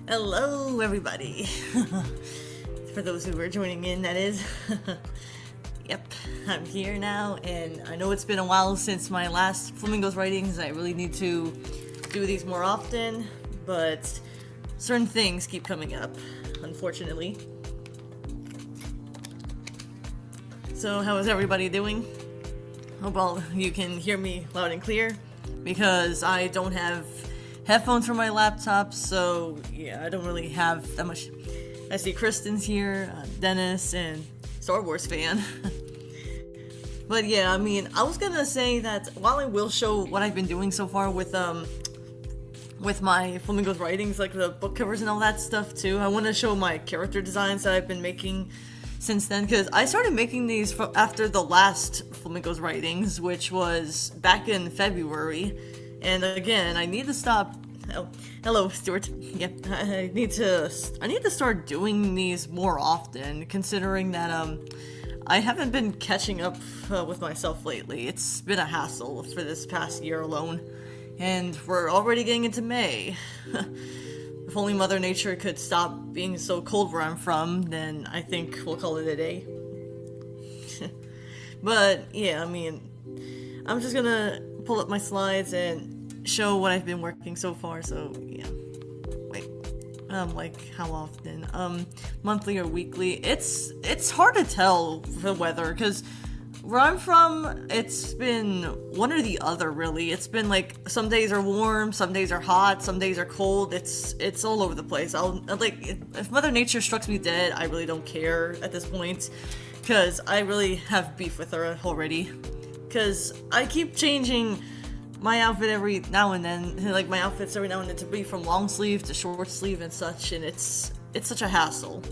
Hello, everybody. For those who are joining in, that is. Yep, I'm here now, and I know it's been a while since my last Flamingo's writings. I really need to do these more often, but certain things keep coming up, unfortunately. So, how is everybody doing? Hope all you can hear me loud and clear, because I don't have headphones for my laptop, so yeah, I don't really have that much. I see Kristen's here, Dennis, and Star Wars fan. But yeah, I mean, I was gonna say that while I will show what I've been doing so far with my Flamingo's writings, like the book covers and all that stuff too, I want to show my character designs that I've been making since then, because I started making these after the last Flamingo's writings, which was back in February. And again, I need to stop. Oh, hello, Stuart. Yeah, I need to start doing these more often, considering that I haven't been catching up with myself lately. It's been a hassle for this past year alone, and we're already getting into May. If only Mother Nature could stop being so cold where I'm from, then I think we'll call it a day. But yeah, I mean, I'm just gonna pull up my slides and show what I've been working so far. So yeah, wait, like how often? Monthly or weekly? It's hard to tell the weather, because where I'm from, it's been one or the other, really. It's been like some days are warm, some days are hot, some days are cold. It's all over the place. If Mother Nature strikes me dead, I really don't care at this point, because I really have beef with her already. Because I keep changing my outfit every now and then, like my outfits every now and then, to be from long sleeve to short sleeve and such, and it's such a hassle.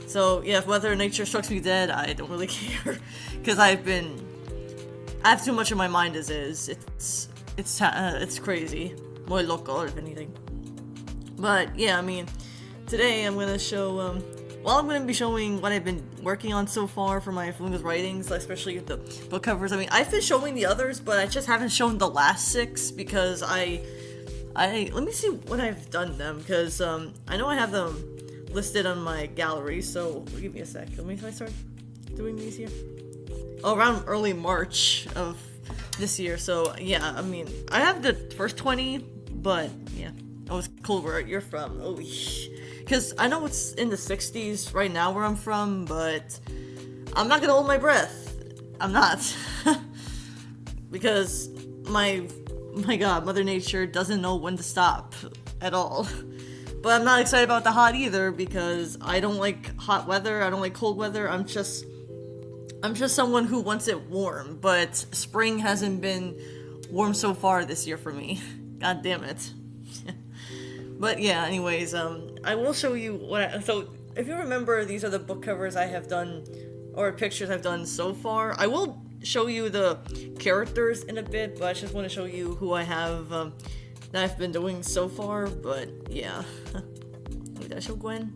So yeah, if Mother Nature strikes me dead, I don't really care, because I have too much in my mind as is. It's crazy, muy loco if anything. But yeah, I mean, today I'm gonna show I'm going to be showing what I've been working on so far for my Flamingo's writings, especially the book covers. I mean, I've been showing the others, but I just haven't shown the last 6, because I let me see when I've done them, because I know I have them listed on my gallery, so give me a sec. Let me start doing these here. Oh, around early March of this year, so yeah, I mean, I have the first 20, but yeah. Oh, it's cool where you're from. Oh, because I know it's in the 60s right now where I'm from, but I'm not gonna hold my breath. I'm not. Because my god, Mother Nature doesn't know when to stop at all. But I'm not excited about the hot either, because I don't like hot weather, I don't like cold weather. I'm just someone who wants it warm, but spring hasn't been warm so far this year for me. God damn it. But yeah, anyways, I will show you so if you remember, these are the book covers I have done, or pictures I've done so far. I will show you the characters in a bit, but I just want to show you who I have, that I've been doing so far. But yeah. Wait, did I show Gwen?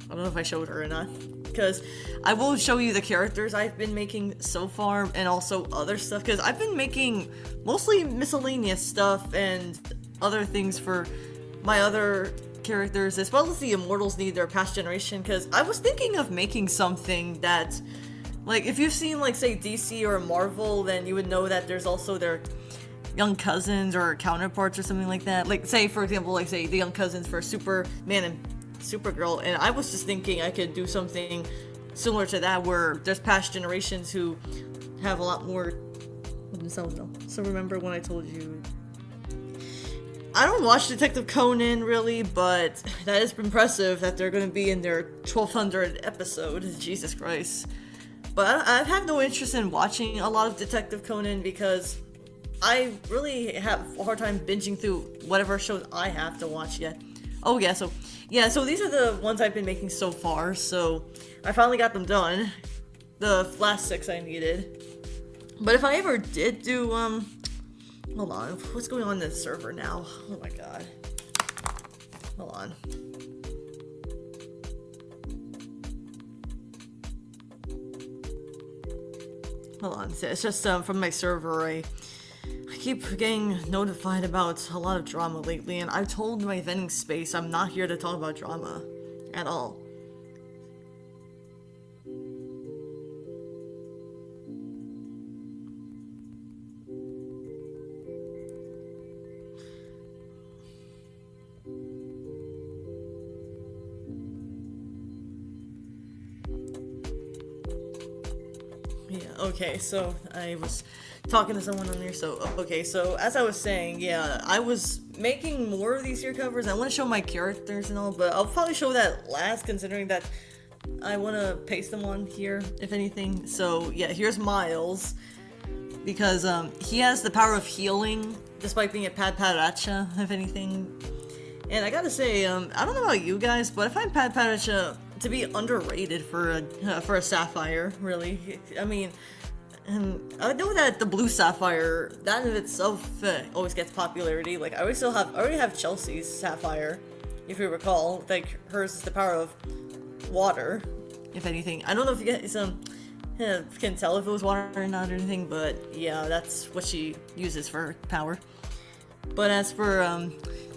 I don't know if I showed her or not, because I will show you the characters I've been making so far, and also other stuff, because I've been making mostly miscellaneous stuff and other things for my other characters, as well as the Immortals need their past generation, because I was thinking of making something that, like, if you've seen, like, say, DC or Marvel, then you would know that there's also their young cousins or counterparts or something like that. Like, say, for example, like, say, the young cousins for Superman and Supergirl, and I was just thinking I could do something similar to that, where there's past generations who have a lot more of themselves now. So remember when I told you, I don't watch Detective Conan, really, but that is impressive that they're going to be in their 1200th episode. Jesus Christ. But I have no interest in watching a lot of Detective Conan, because I really have a hard time binging through whatever shows I have to watch yet. Oh yeah, so these are the ones I've been making so far, so I finally got them done. The last 6 I needed. But if I ever did do, hold on, what's going on in this server now? Oh my god. Hold on. Hold on, it's just from my server. I keep getting notified about a lot of drama lately, and I've told my vending space I'm not here to talk about drama at all. Yeah, okay, so I was talking to someone on there, so, okay, so as I was saying, yeah, I was making more of these year covers. I want to show my characters and all, but I'll probably show that last, considering that I want to paste them on here, if anything. So, yeah, here's Miles, because, he has the power of healing, despite being a Pad Paracha, if anything. And I gotta say, I don't know about you guys, but I find Pad Paracha to be underrated for a Sapphire, really. I mean, I know that the blue Sapphire, that in itself always gets popularity. Like, I already have Chelsea's Sapphire, if you recall. Like, hers is the power of water, if anything. I don't know if you guys can tell if it was water or not or anything, but yeah, that's what she uses for her power. But as for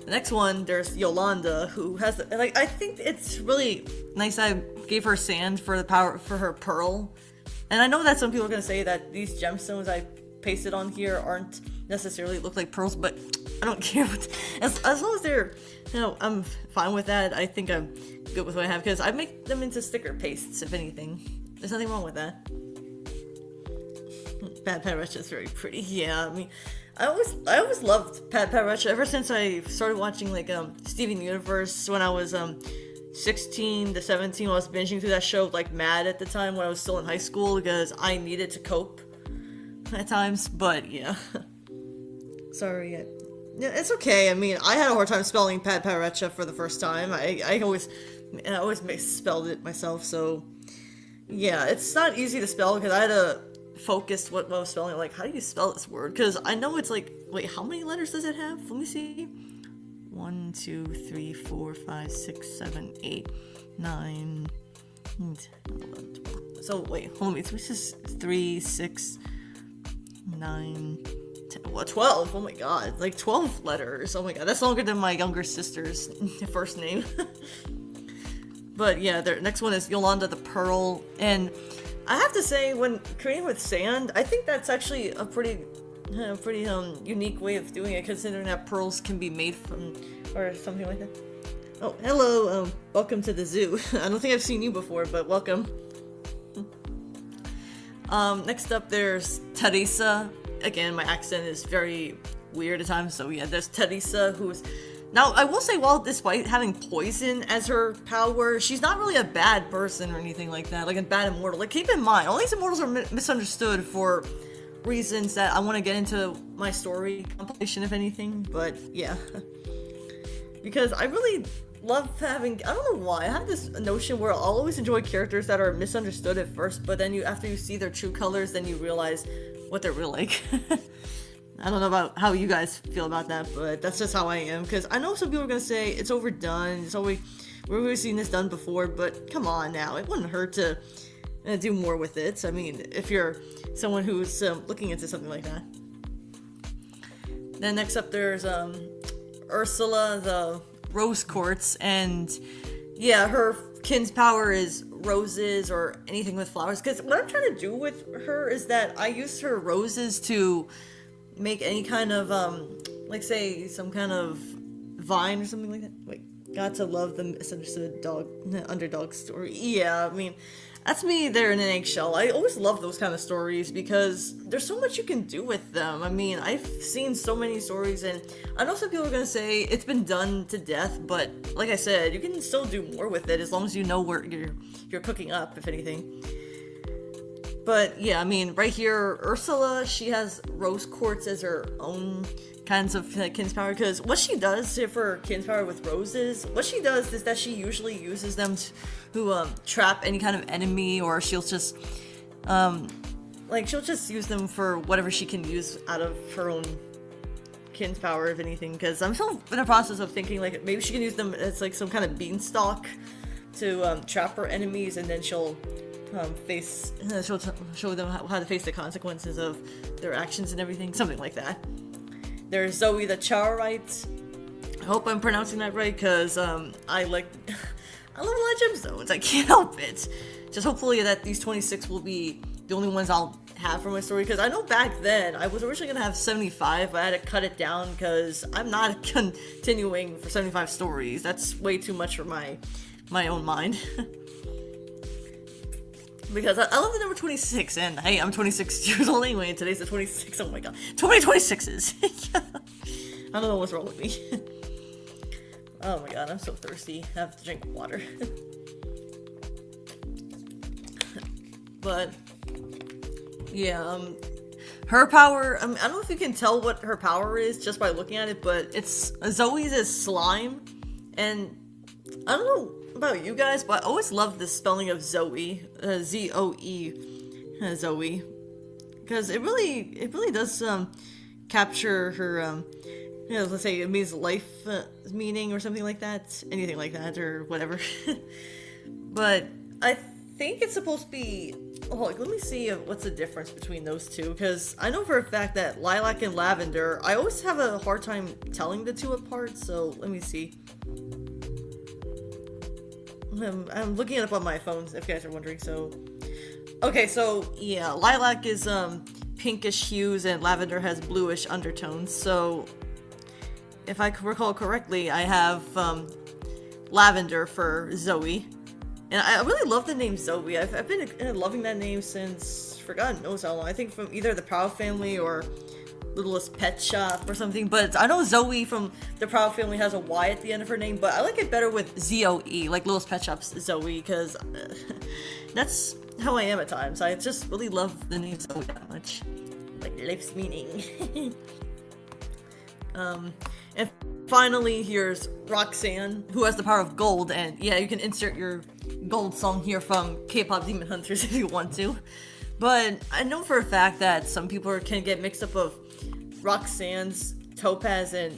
the next one, there's Yolanda, who has like, I think it's really nice I gave her sand for the power for her pearl. And I know that some people are gonna say that these gemstones I pasted on here aren't necessarily look like pearls, but I don't care as long as they're, I'm fine with that. I think I'm good with what I have, because I make them into sticker pastes, if anything. There's nothing wrong with that. Pad Paracha is very pretty. Yeah, I mean, I always loved Pad Paracha ever since I started watching like Steven Universe when I was 16 to 17. I was binging through that show like mad at the time when I was still in high school, because I needed to cope at times. But yeah, sorry. Yeah, it's okay. I mean, I had a hard time spelling Pad Paracha for the first time. I always misspelled it myself. So yeah, it's not easy to spell because I had to focus what I was spelling. Like, how do you spell this word? Because I know it's like, wait, how many letters does it have? Let me see. 1, 2, 3, 4, 5, 6, 7, 8, 9, 10, 11, 12. So wait, hold on. This is 3, 6, 9, 10, well, 12. Oh my god, like 12 letters. Oh my god, that's longer than my younger sister's first name. But yeah, the next one is Yolanda the Pearl, and I have to say, when creating with sand, I think that's actually a pretty unique way of doing it, considering that pearls can be made from, or something like that. Oh, hello, welcome to the zoo. I don't think I've seen you before, but welcome. Next up, there's Teresa. Again, my accent is very weird at times, so yeah, there's Teresa, who's... Now, I will say, while despite having poison as her power, she's not really a bad person or anything like that, like a bad immortal. Like, keep in mind, all these immortals are misunderstood for reasons that I want to get into my story compilation, if anything, but yeah. Because I really love having, I don't know why, I have this notion where I'll always enjoy characters that are misunderstood at first, but then after you see their true colors, then you realize what they're really like. I don't know about how you guys feel about that, but that's just how I am, because I know some people are going to say it's overdone, we've always seen this done before, but come on now, it wouldn't hurt to do more with it. I mean, if you're someone who's looking into something like that. Then next up there's Ursula the Rose Quartz, and yeah, her kin's power is roses or anything with flowers, because what I'm trying to do with her is that I use her roses to make any kind of like, say, some kind of vine or something like that. Wait, got to love the misunderstood underdog story. Yeah, I mean, that's me there in an eggshell. I always love those kind of stories because there's so much you can do with them. I mean, I've seen so many stories, and I know some people are gonna say it's been done to death, but like I said, you can still do more with it as long as you know where you're cooking up, if anything. But yeah, I mean, right here, Ursula, she has rose quartz as her own kinds of kin's power, because what she does for kin's power with roses, what she does is that she usually uses them to trap any kind of enemy, or she'll just she'll just use them for whatever she can use out of her own kin's power, if anything, because I'm still in the process of thinking like maybe she can use them as like some kind of beanstalk to trap her enemies, and then she'll show them how to face the consequences of their actions and everything, something like that. There's Zoe the Charite. I hope I'm pronouncing that right, because I like I love a lot of gemstones. I can't help it. Just hopefully that these 26 will be the only ones I'll have for my story, because I know back then I was originally gonna have 75, but I had to cut it down because I'm not continuing for 75 stories. That's way too much for my own mind. Because I love the number 26, and hey, I'm 26 years old anyway, and today's the 26th. Oh my god, too many 26s. I don't know what's wrong with me. Oh my god, I'm so thirsty. I have to drink water. But yeah, her power, I don't know if you can tell what her power is just by looking at it, but it's Zoe's is slime, and I don't know about you guys, but I always love the spelling of Zoe, Z-O-E, Zoe, because it really does capture her, let's say it means life meaning or something like that, anything like that or whatever. But I think it's supposed to be. Oh, let me see what's the difference between those two, because I know for a fact that lilac and lavender, I always have a hard time telling the two apart, so let me see. I'm looking it up on my phone, if you guys are wondering, so. Okay, so, yeah, lilac is, pinkish hues, and lavender has bluish undertones, so. If I recall correctly, I have, lavender for Zoe. And I really love the name Zoe. I've been loving that name since, for God knows how long. I think from either the Proud Family or Littlest Pet Shop or something. But I know Zoe from the Proud Family has a Y at the end of her name, but I like it better with Z-O-E, like Littlest Pet Shop's Zoe, because that's how I am at times. I just really love the name Zoe that much. Like, life's meaning. And finally, here's Roxanne, who has the power of gold, and yeah, you can insert your gold song here from K-pop Demon Hunters if you want to. But I know for a fact that some people can get mixed up of Roxanne's Topaz and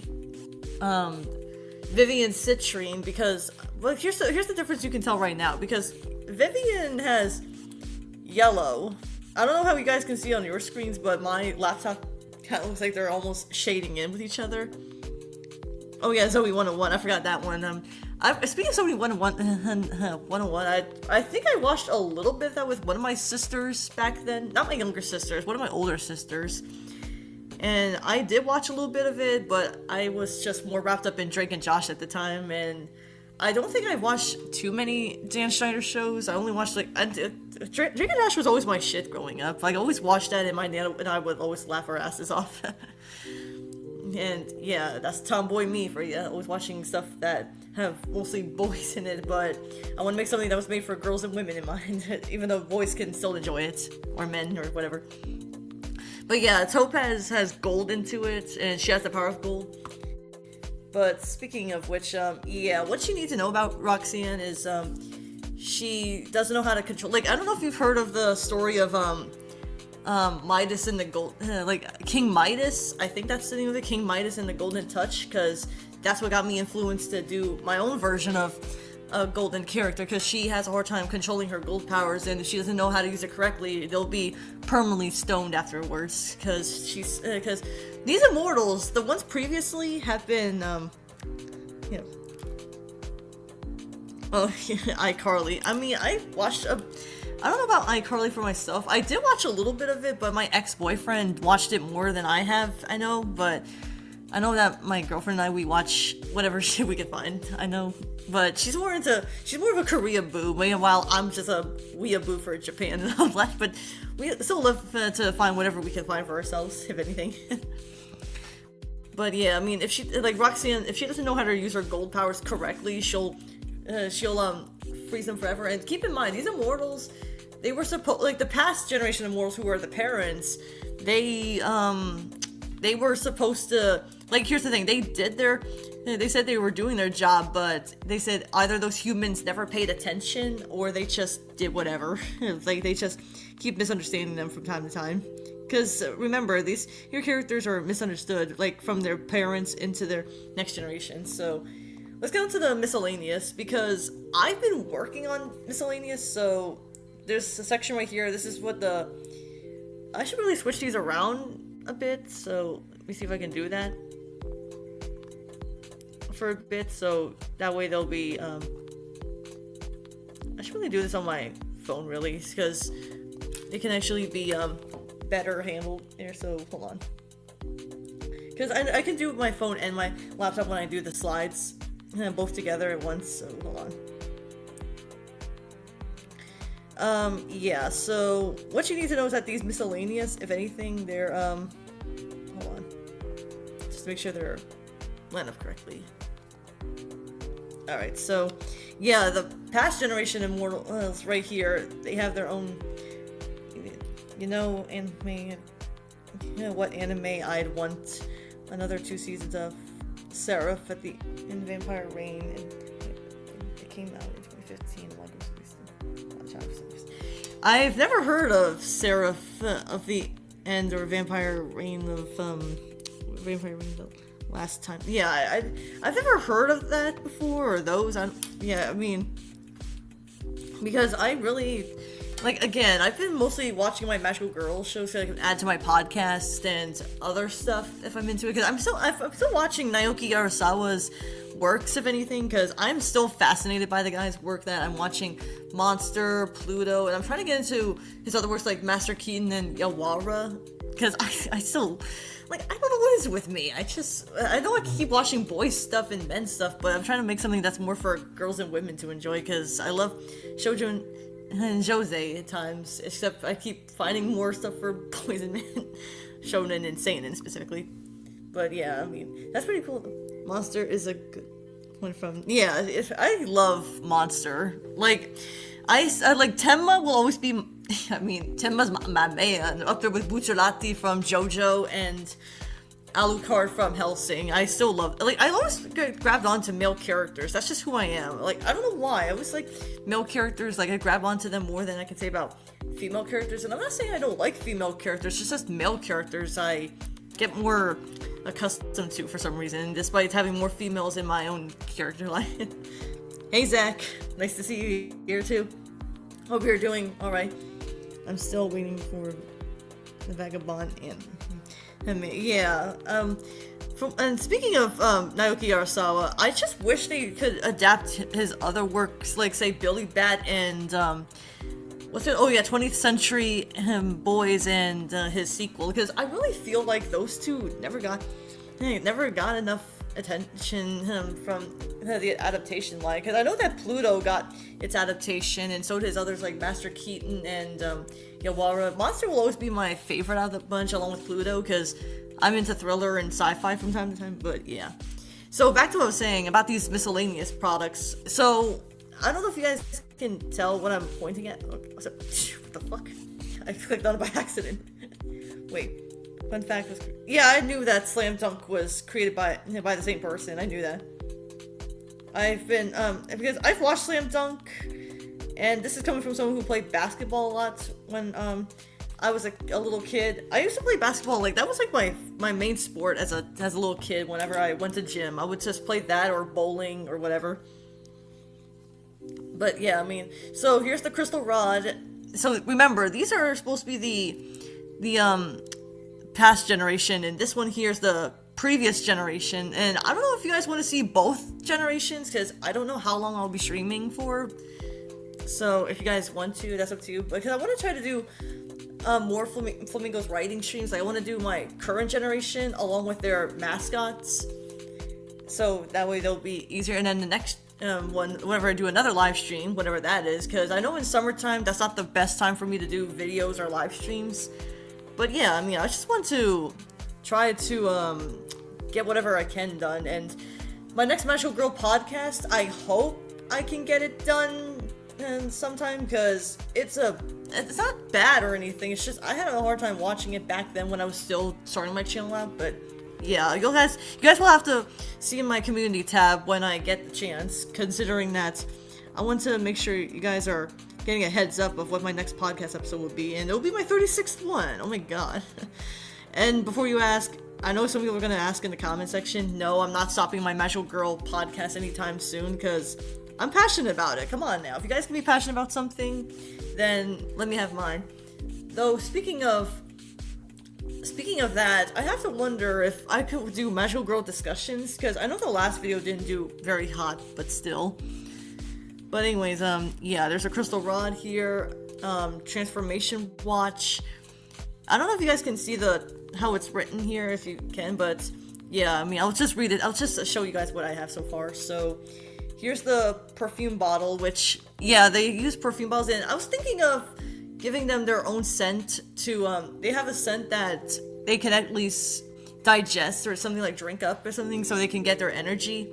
Vivian's Citrine, because, well, here's the difference you can tell right now, because Vivian has yellow. I don't know how you guys can see on your screens, but my laptop kind of looks like they're almost shading in with each other. Oh yeah, Zoe 101, I forgot that one. Speaking of Zoe 101, I think I watched a little bit of that with one of my sisters back then. Not my younger sisters, one of my older sisters. And I did watch a little bit of it, but I was just more wrapped up in Drake and Josh at the time, and I don't think I watched too many Dan Schneider shows. I only watched, like, Drake and Josh was always my shit growing up. Like, I always watched that, and my nana and I would always laugh our asses off. And yeah, that's tomboy me for you. Always watching stuff that have mostly boys in it, but I want to make something that was made for girls and women in mind, even though boys can still enjoy it, or men, or whatever. But yeah, Topaz has gold into it, and she has the power of gold. But speaking of which, yeah, what you need to know about Roxanne is, she doesn't know how to control, like, I don't know if you've heard of the story of, Midas and the gold, like King Midas. I think that's the name of it, King Midas and the Golden Touch, because that's what got me influenced to do my own version of a golden character, because she has a hard time controlling her gold powers, and if she doesn't know how to use it correctly, they'll be permanently stoned afterwards, because because these immortals, the ones previously, have been, you know, oh, iCarly. I mean, I don't know about iCarly for myself. I did watch a little bit of it, but my ex-boyfriend watched it more than I have, I know, but I know that my girlfriend and I, we watch whatever shit we can find, I know, but she's more of a Korea boo, while I'm just a weeaboo for Japan and all that, but we still love to find whatever we can find for ourselves, if anything. But yeah, I mean, if she, like Roxanne, if she doesn't know how to use her gold powers correctly, she'll freeze them forever. And keep in mind, these immortals, they were supposed, like the past generation of immortals who were the parents, they were supposed to, like, here's the thing, they said they were doing their job, but they said either those humans never paid attention or they just did whatever. Like, they just keep misunderstanding them from time to time. Because remember, your characters are misunderstood, like, from their parents into their next generation. So let's get into the miscellaneous, because I've been working on miscellaneous, so there's a section right here. This is what I should really switch these around a bit, so Let me see if I can do that for a bit, so that way they'll be, I should really do this on my phone, really, because it can actually be, better handled there, so hold on. Because I can do my phone and my laptop when I do the slides, both together at once, so hold on. Yeah, so what you need to know is that these miscellaneous, if anything, they're, hold on. Just to make sure they're lined up correctly. Alright, so, yeah, the past generation Immortals right here, they have their own, anime, what anime I'd want another 2 seasons of Seraph in Vampire Reign, and it came out in 2015. I've never heard of Seraph of the End or Vampire Reign of Vampire Reign the last time. Yeah, I've never heard of that before, or those. Because I really, again, I've been mostly watching my Magical Girl shows so I can add to my podcast and other stuff if I'm into it, because I'm still watching Naoki Arasawa's works, if anything, because I'm still fascinated by the guy's work. That I'm watching Monster, Pluto, and I'm trying to get into his other works like Master Keaton and Yawara, because I still, I don't know what is with me. I know I keep watching boys stuff and men's stuff, but I'm trying to make something that's more for girls and women to enjoy, because I love shoujo and josei at times, except I keep finding more stuff for boys and men, shonen and seinen specifically. But yeah, that's pretty cool. Monster is a good one from, I love Monster. I like Tenma will always be, Tenma's my man, up there with Bucciolati from JoJo and Alucard from Hellsing. I still love, I always get grabbed onto male characters. That's just who I am. I don't know why. I always like male characters, I grab onto them more than I can say about female characters. And I'm not saying I don't like female characters, it's just male characters I get more accustomed to for some reason, despite having more females in my own character line. Hey Zach, nice to see you here too. Hope you're doing alright. I'm still waiting for the Vagabond and yeah. And speaking of Naoki Arasawa, I just wish they could adapt his other works, like say Billy Bat and 20th Century Boys and his sequel, because I really feel like those two never got enough attention from the adaptation line, because I know that Pluto got its adaptation, and so did his others like Master Keaton and Yawara. Monster will always be my favorite out of the bunch, along with Pluto, because I'm into thriller and sci-fi from time to time. But yeah, so back to what I was saying about these miscellaneous products. So I don't know if you guys can tell what I'm pointing at. What the fuck? I clicked on it by accident. Wait. Fun fact was, I knew that Slam Dunk was created by the same person. I knew that. I've been, because I've watched Slam Dunk, and this is coming from someone who played basketball a lot when, I was a little kid. I used to play basketball, that was my main sport as a little kid. Whenever I went to gym, I would just play that or bowling or whatever. But yeah, so here's the crystal rod. So remember, these are supposed to be the past generation, and this one here is the previous generation, and I don't know if you guys want to see both generations, because I don't know how long I'll be streaming for. So if you guys want to, that's up to you, because I want to try to do more Flamingo's writing streams. I want to do my current generation along with their mascots, so that way they'll be easier. And then the next whenever I do another live stream, whatever that is, because I know in summertime that's not the best time for me to do videos or live streams. But yeah, I just want to try to get whatever I can done, and my next Magical Girl podcast, I hope I can get it done sometime, because it's not bad or anything. It's just I had a hard time watching it back then when I was still starting my channel out. But yeah, you guys will have to see in my community tab when I get the chance, considering that I want to make sure you guys are getting a heads up of what my next podcast episode will be, and it'll be my 36th one. Oh my god. And before you ask, I know some people are going to ask in the comment section, no, I'm not stopping my Magical Girl podcast anytime soon, because I'm passionate about it. Come on now. If you guys can be passionate about something, then let me have mine. Though, speaking of speaking of that, I have to wonder if I could do magical girl discussions, because I know the last video didn't do very hot, but still. But anyways, yeah, there's a crystal rod here, transformation watch. I don't know if you guys can see how it's written here, if you can, but yeah, I mean, I'll just read it. I'll just show you guys what I have so far. So here's the perfume bottle, which, yeah, they use perfume bottles, and I was thinking of giving them their own scent to, they have a scent that they can at least digest or something, like drink up or something, so they can get their energy.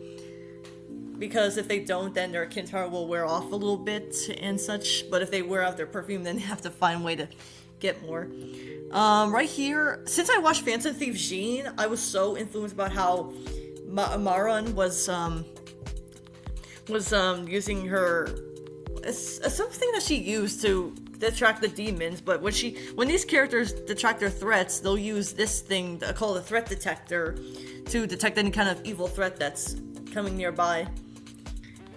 Because if they don't, then their kin power will wear off a little bit and such. But if they wear out their perfume, then they have to find a way to get more. Right here, since I watched Phantom Thief Jean, I was so influenced about how Maran was using her something that she used to detract the demons. But when these characters detract their threats, they'll use this thing called a threat detector to detect any kind of evil threat that's coming nearby.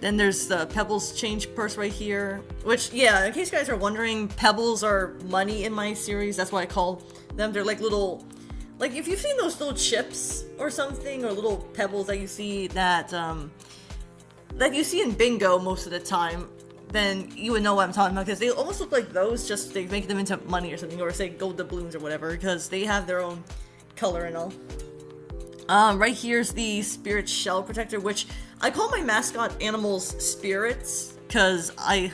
Then there's the Pebbles change purse right here, which, yeah, in case you guys are wondering, Pebbles are money in my series. That's why I call them. They're like little, like if you've seen those little chips or something, or little pebbles that you see that you see in bingo most of the time, then you would know what I'm talking about, because they almost look like those, just they make them into money or something, or say gold doubloons or whatever, because they have their own color and all. Right here's the Spirit Shell Protector, which I call my mascot animals spirits, because I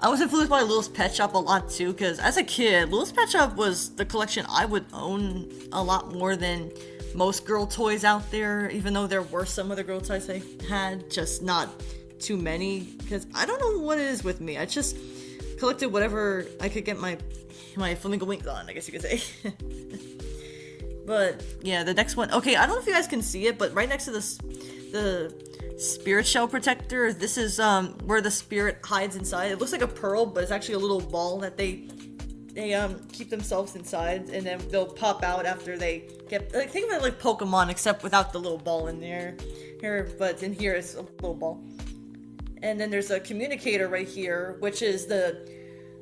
was influenced by Littlest Pet Shop a lot too, because as a kid, Littlest Pet Shop was the collection I would own a lot more than most girl toys out there, even though there were some other girl toys I had, just not too many, because I don't know what it is with me. I just collected whatever I could get my Flamingo wings on, I guess you could say. But yeah, the next one. Okay, I don't know if you guys can see it, but right next to the Spirit Shell Protector, this is where the spirit hides inside. It looks like a pearl, but it's actually a little ball that they keep themselves inside, and then they'll pop out after they get. Like, think of it like Pokemon, except without the little ball in there. Here, but in here it's a little ball. And then there's a communicator right here, which is the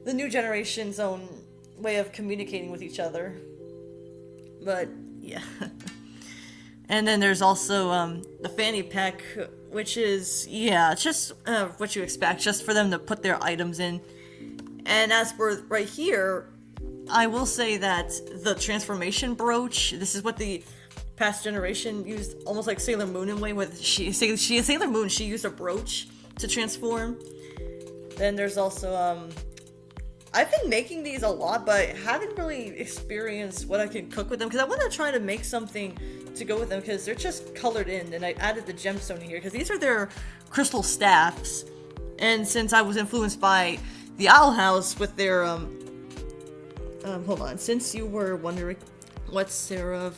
new generation's own way of communicating with each other. But yeah. And then there's also the fanny pack, which is, yeah, just what you expect, just for them to put their items in. And as for right here, I will say that the transformation brooch, this is what the past generation used, almost like Sailor Moon in a way, with she is Sailor Moon, she used a brooch to transform. Then there's also I've been making these a lot, but I haven't really experienced what I can cook with them, because I want to try to make something to go with them, because they're just colored in, and I added the gemstone here, because these are their crystal staffs. And since I was influenced by the Owl House with their, hold on, since you were wondering what Seraph,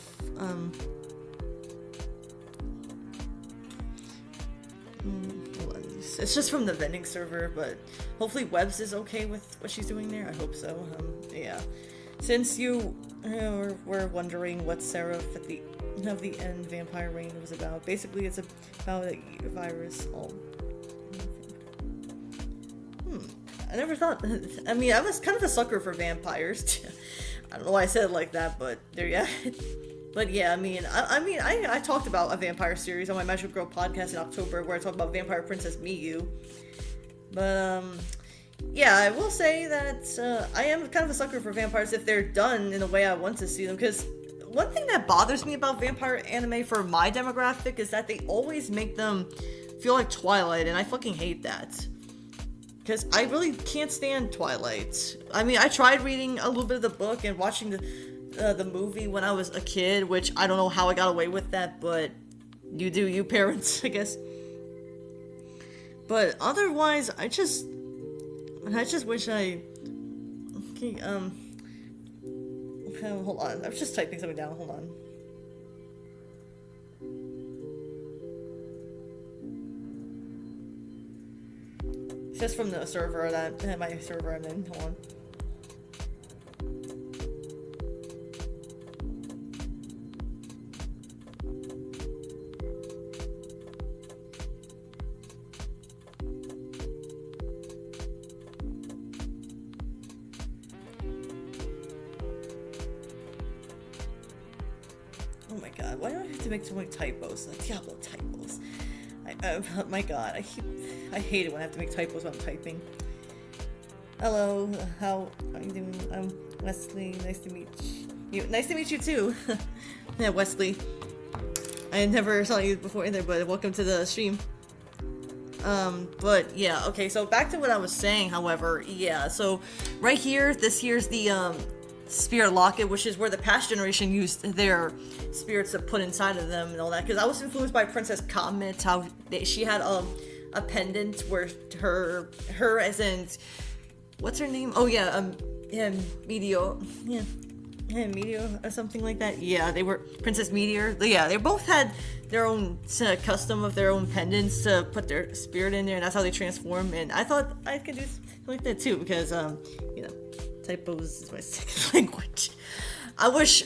it's just from the vending server, but hopefully Webbs is okay with what she's doing there. I hope so. Yeah. Since you were wondering what Seraph at the of the end Vampire Reign was about, basically it's about a virus. I never thought. I mean, I was kind of a sucker for vampires. I don't know why I said it like that, but there, yeah. But yeah, I mean, I talked about a vampire series on my Magical Girl podcast in October, where I talked about Vampire Princess Miyu. But yeah, I will say that I am kind of a sucker for vampires if they're done in the way I want to see them. Because one thing that bothers me about vampire anime for my demographic is that they always make them feel like Twilight, and I fucking hate that. Because I really can't stand Twilight. I mean, I tried reading a little bit of the book and watching the movie when I was a kid, which I don't know how I got away with that, but you do, you parents, I guess. But otherwise, I just wish I... Okay, hold on, I was just typing something down, hold on. It's just from the server my server I'm in, hold on. Oh my god, why do I have to make so many typos? The Diablo typos. My god, I hate it when I have to make typos when I'm typing. Hello, how are you doing? I'm Wesley, nice to meet you. Nice to meet you too. Yeah, Wesley. I never saw you before either, but welcome to the stream. But yeah, okay, so back to what I was saying, however, yeah, so right here, this here's the, spirit locket, which is where the past generation used their spirits to put inside of them and all that, because I was influenced by Princess Comet, how she had, a pendant where her as in, what's her name? Oh yeah, Meteor, yeah, Meteor or something like that. Yeah, they were Princess Meteor. Yeah, they both had their own custom of their own pendants to put their spirit in there, and that's how they transform. And I thought I could do something like that too, because you know, typos is my second language. I wish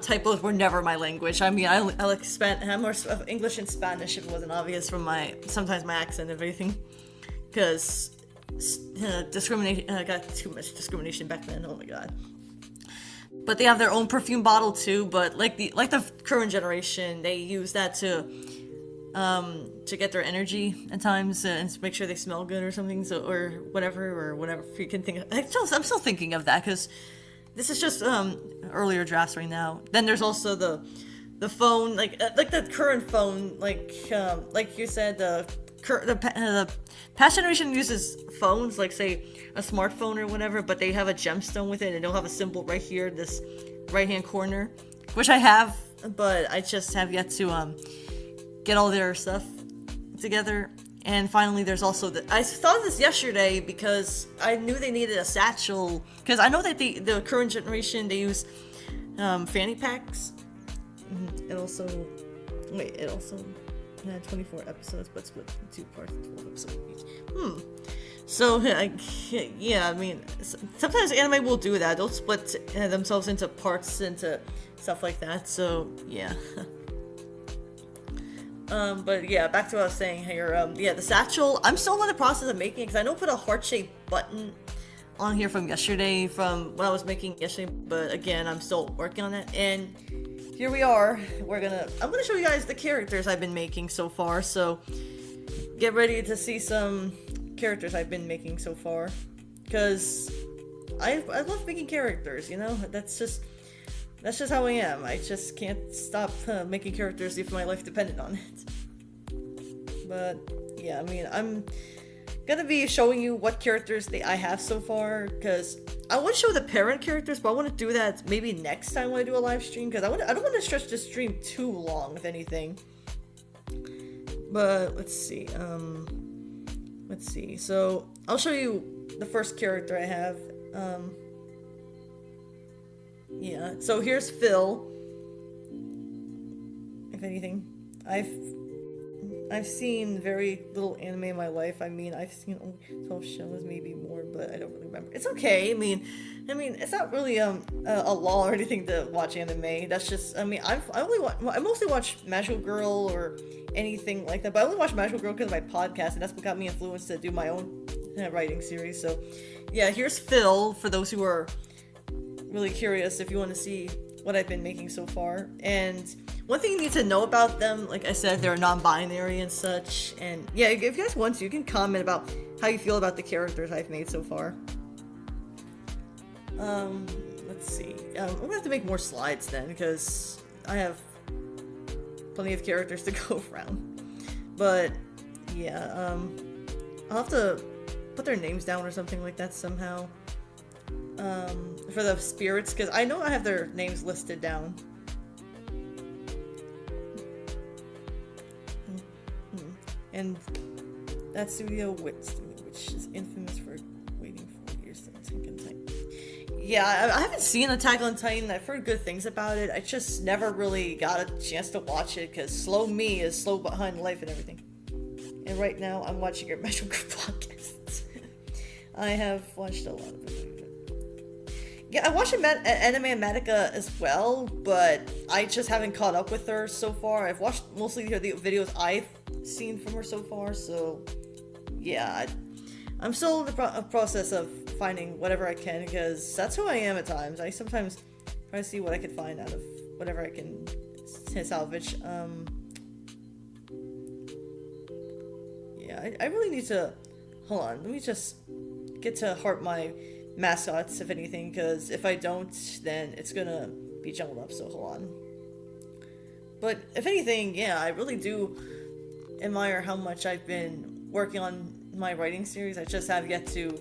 typos were never my language. I mean, I like I'm more of English and Spanish if it wasn't obvious from sometimes my accent and everything, because discrimination. I got too much discrimination back then. Oh my god. But they have their own perfume bottle too. But like the current generation, they use that to get their energy at times and to make sure they smell good or something. So or whatever you can think of. I'm still thinking of that because this is just earlier drafts right now. Then there's also the phone, like the current phone, like you said, the past generation uses phones, like say a smartphone or whatever, but they have a gemstone with it, and they'll have a symbol right here, this right-hand corner, which I have, but I just have yet to get all their stuff together. And finally, there's also I thought of this yesterday because I knew they needed a satchel, because I know that the current generation, they use fanny packs. It also had 24 episodes, but split in 2 parts, 12 episodes each. So, yeah, I mean, sometimes anime will do that. They'll split themselves into parts, into stuff like that, so, yeah. But yeah, back to what I was saying here. Yeah, the satchel, I'm still in the process of making it, because I know I put a heart-shaped button on here from yesterday, from what I was making yesterday, but again, I'm still working on it, and here we are. I'm gonna show you guys the characters I've been making so far, so get ready to see some characters I've been making so far, because I love making characters, you know? That's just how I am. I just can't stop making characters if my life depended on it. But yeah, I mean, I'm gonna be showing you what characters I have so far, because I want to show the parent characters, but I want to do that maybe next time when I do a live stream, because I don't want to stretch the stream too long, if anything. But let's see. So I'll show you the first character I have. Yeah. So here's Phil. If anything, I've seen very little anime in my life. I mean, I've seen 12 shows, maybe more, but I don't really remember. It's okay. I mean, it's not really a law or anything to watch anime. That's just, I mean, I mostly watch Magical Girl or anything like that. But I only watch Magical Girl because of my podcast, and that's what got me influenced to do my own writing series. So, yeah, here's Phil for those who are really curious if you want to see what I've been making so far. And one thing you need to know about them, like I said, they're non-binary and such. And yeah, if you guys want to, you can comment about how you feel about the characters I've made so far. Let's see. I'm gonna have to make more slides then, because I have plenty of characters to go around. But yeah, I'll have to put their names down or something like that somehow. For the spirits, because I know I have their names listed down. And that studio, which is infamous for waiting 4 years to Attack on Titan. Yeah, I haven't seen Attack on Titan. I've heard good things about it. I just never really got a chance to watch it, because slow me is slow behind life and everything. And right now, I'm watching your Magical Group podcasts. I have watched a lot of it. Yeah, I watched Anime Madoka as well, but I just haven't caught up with her so far. I've watched mostly the videos I've seen from her so far, so yeah, I'm still in the process of finding whatever I can, because that's who I am at times. I sometimes try to see what I can find out of whatever I can salvage. Yeah, I really need to. Hold on, let me just get to heart my mascots, if anything, because if I don't, then it's gonna be jumbled up, so hold on. But if anything, yeah, I really do admire how much I've been working on my writing series. I just have yet to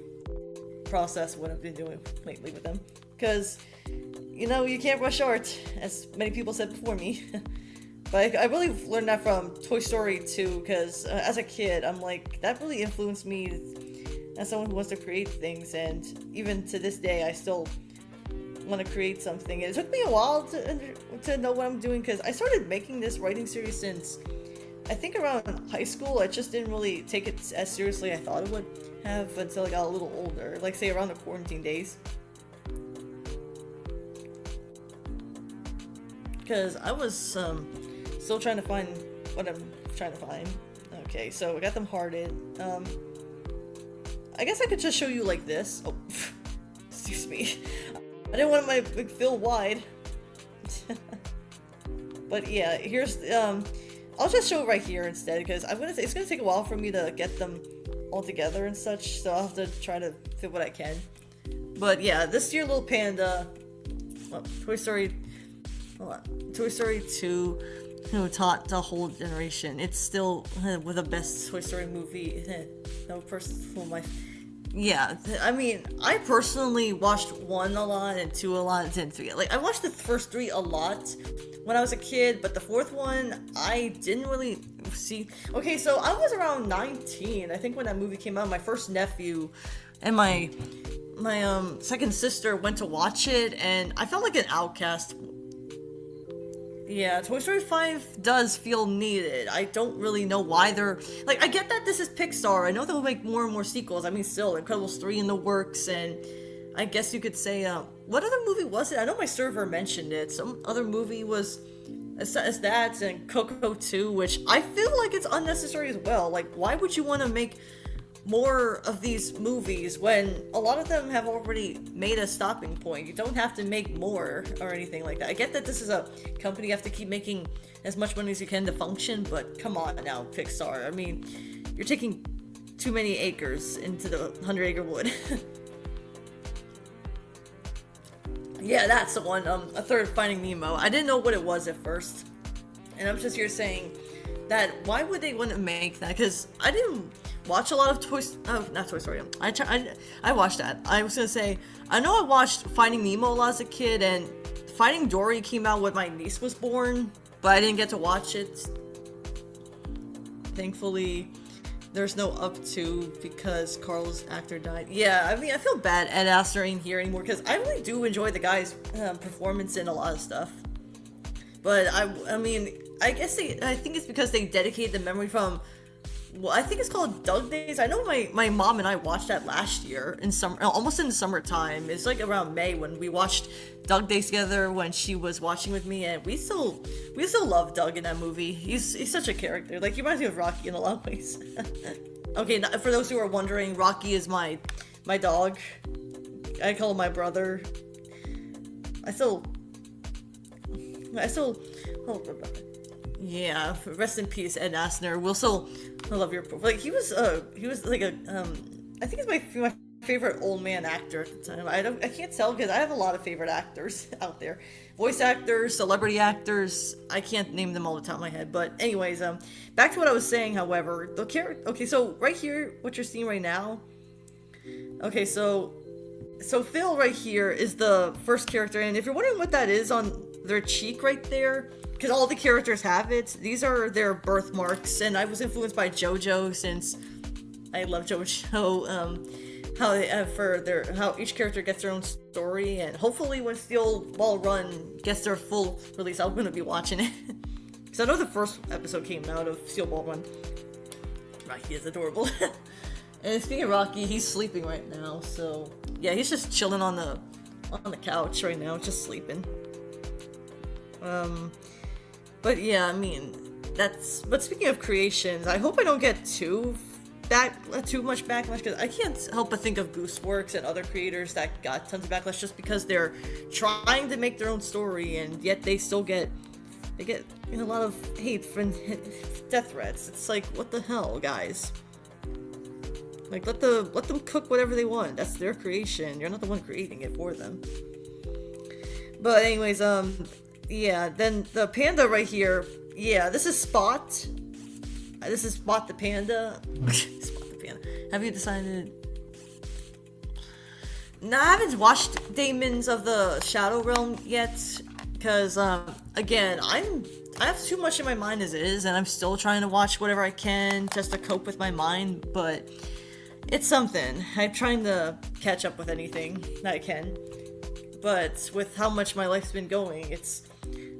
process what I've been doing lately with them. Because, you can't rush art, as many people said before me. But I really learned that from Toy Story 2, because as a kid, I'm like, that really influenced me as someone who wants to create things, and even to this day, I still want to create something. And it took me a while to know what I'm doing, because I started making this writing series since, I think, around high school. I just didn't really take it as seriously as I thought it would have until I got a little older, like say around the quarantine days. Because I was still trying to find what I'm trying to find. Okay, so I got them hearted. I guess I could just show you like this. Oh, excuse me. I didn't want my big fill wide. But yeah, here's I'll just show it right here instead, because it's gonna take a while for me to get them all together and such, so I'll have to try to fit what I can. But yeah, this is your little panda. Well, Toy Story 2, taught the whole generation. It's still with the best Toy Story movie. No personal life. Yeah, I mean, I personally watched 1 a lot and 2 a lot and 3. Like, I watched the first 3 a lot when I was a kid, but the 4th one, I didn't really see. Okay, so I was around 19, I think, when that movie came out. My first nephew and my second sister went to watch it, and I felt like an outcast. Yeah, Toy Story 5 does feel needed. I don't really know why they're... Like, I get that this is Pixar. I know they'll make more and more sequels. I mean, still, Incredibles 3 in the works, and I guess you could say, what other movie was it? I know my server mentioned it. Some other movie was as that, and Coco 2, which I feel like it's unnecessary as well. Like, why would you want to make more of these movies when a lot of them have already made a stopping point? You don't have to make more or anything like that. I get that this is a company, you have to keep making as much money as you can to function, but come on now, Pixar. I mean, you're taking too many acres into the 100-acre wood. Yeah, that's the one. A third Finding Nemo. I didn't know what it was at first, and I'm just here saying that why would they want to make that? Because I didn't watch a lot of not Toy Story. I watched that. I was gonna say, I know I watched Finding Nemo a lot as a kid, and Finding Dory came out when my niece was born, but I didn't get to watch it. Thankfully, there's no Up 2 because Carl's actor died. Yeah, I mean, I feel bad Ed Asner ain't here anymore, because I really do enjoy the guy's performance in a lot of stuff. But I mean, I think it's because they dedicated the memory from, well, I think it's called Doug Days. I know my mom and I watched that last year in summer, almost in the summertime. It's like around May when we watched Doug Days together when she was watching with me, and we still love Doug in that movie. He's such a character. Like, he reminds me of Rocky in a lot of ways. Okay, for those who are wondering, Rocky is my dog. I call him my brother. I still. Oh, yeah, rest in peace, Ed Asner. We'll still love your like he was like a I think he's my favorite old man actor at the time. I can't tell because I have a lot of favorite actors out there, voice actors, celebrity actors. I can't name them all the top of my head, but anyways, back to what I was saying. However, okay, so right here, what you're seeing right now. Okay, so Phil right here is the first character, and if you're wondering what that is on their cheek right there, because all the characters have it, these are their birthmarks, and I was influenced by JoJo since I love JoJo. How each character gets their own story, and hopefully when Steel Ball Run gets their full release, I'm gonna be watching it. Because I know the first episode came out of Steel Ball Run. Rocky is adorable. And speaking of Rocky, he's sleeping right now, so yeah, he's just chilling on the couch right now, just sleeping. But yeah, I mean, but speaking of creations, I hope I don't get too much backlash, because I can't help but think of Gooseworks and other creators that got tons of backlash just because they're trying to make their own story, and yet they still get They get a lot of hate and death threats. It's like, what the hell, guys? Like, let them cook whatever they want. That's their creation. You're not the one creating it for them. But anyways, yeah. Then the panda right here. Yeah, this is Spot. This is Spot the panda. Spot the panda. Have you decided? No, I haven't watched Daemons of the Shadow Realm yet, because again, I have too much in my mind as it is, and I'm still trying to watch whatever I can just to cope with my mind. But it's something. I'm trying to catch up with anything that I can. But with how much my life's been going,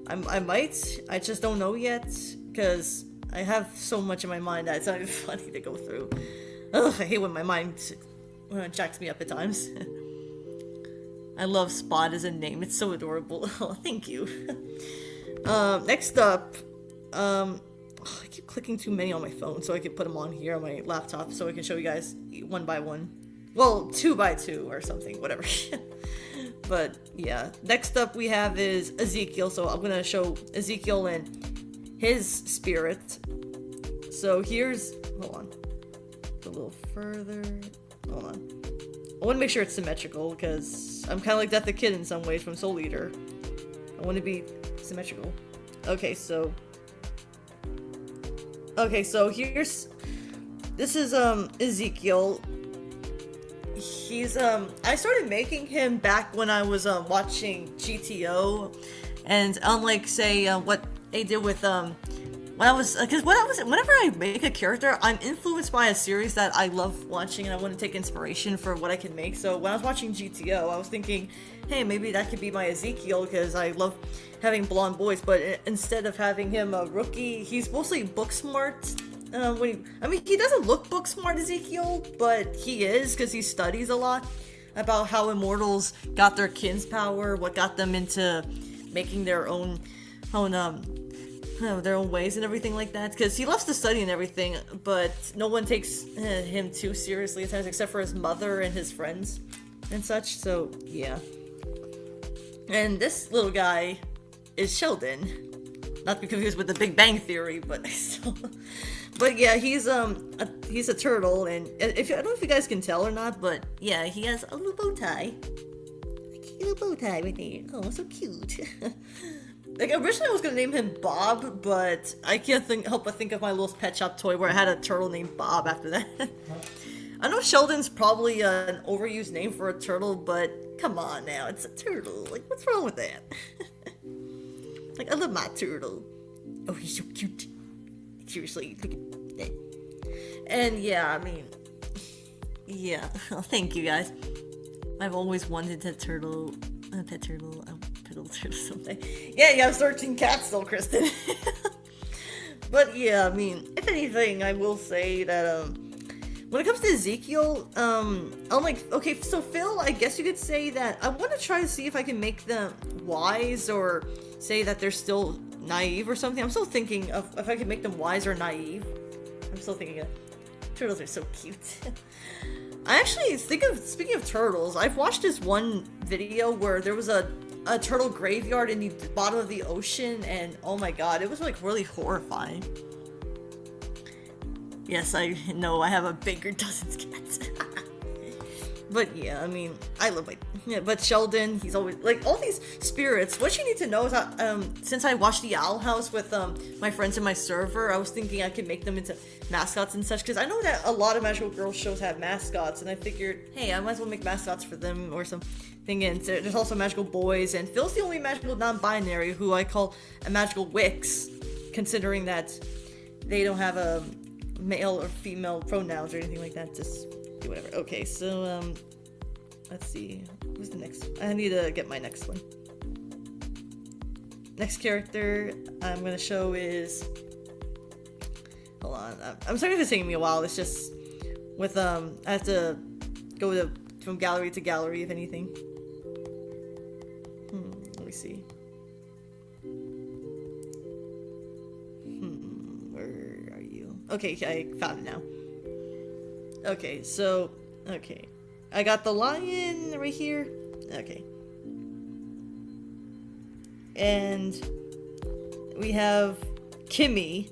I might. I just don't know yet, because I have so much in my mind that it's not even funny to go through. Ugh, I hate when my mind jacks me up at times. I love Spot as a name. It's so adorable. Oh, thank you. Next up, I keep clicking too many on my phone, so I can put them on here on my laptop, so I can show you guys one by one. Well, 2 by 2 or something, whatever. But yeah, next up we have is Ezekiel. So I'm gonna show Ezekiel and his spirit. So here's, hold on, a little further. Hold on. I want to make sure it's symmetrical, because I'm kind of like Death the Kid in some ways from Soul Eater. I want to be symmetrical. Okay, so here's, this is Ezekiel. He's I started making him back when I was watching GTO, and unlike say what they did with whenever I make a character, I'm influenced by a series that I love watching, and I want to take inspiration for what I can make. So when I was watching GTO, I was thinking, hey, maybe that could be my Ezekiel, because I love having blonde boys. But instead of having him a rookie, he's mostly book smart. He doesn't look book smart, Ezekiel, but he is, because he studies a lot about how immortals got their kin's power, what got them into making their own ways and everything like that, because he loves to study and everything, but no one takes him too seriously at times, except for his mother and his friends and such. So yeah. And this little guy is Sheldon, not to be confused with the Big Bang Theory, but still. But yeah, he's a turtle, and I don't know if you guys can tell or not, but yeah, he has a little bow tie, a little bow tie right there. Oh, so cute. Like, originally I was gonna name him Bob, but I can't help but think of my little pet shop toy where I had a turtle named Bob after that. I know Sheldon's probably an overused name for a turtle, but come on now, it's a turtle. Like, what's wrong with that? Like, I love my turtle. Oh, he's so cute. Seriously, look at that. And yeah, I mean, yeah. Thank you guys. I've always wanted a pet turtle someday. Yeah, I'm searching cats still, Kristen. But yeah, I mean, if anything, I will say that when it comes to Ezekiel, I'm like, okay, so Phil, I guess you could say that I want to try to see if I can make them wise, or say that they're still naive or something. I'm still thinking of if I can make them wise or naive. I'm still thinking of turtles are so cute. I actually speaking of turtles, I've watched this one video where there was a turtle graveyard in the bottom of the ocean, and oh my god, it was like really horrifying. Yes, I know I have a bigger dozens cats. But yeah, I mean, I love but Sheldon, he's always like all these spirits. What you need to know is that since I watched the Owl House with my friends in my server, I was thinking I could make them into mascots and such, because I know that a lot of magical girl shows have mascots, and I figured, hey, I might as well make mascots for them or something. And there's also magical boys, and Phil's the only magical non-binary who I call a magical Wix, considering that they don't have a male or female pronouns or anything like that. Just do whatever. Okay, so let's see, who's the next? I need to get my next one. Next character I'm gonna show is, hold on, I'm sorry if it's taking me a while. It's just with I have to go from gallery to gallery, if anything. Let me see. Where are you? Okay, I found it now. Okay, so, okay. I got the lion right here. Okay. And we have Kimmy,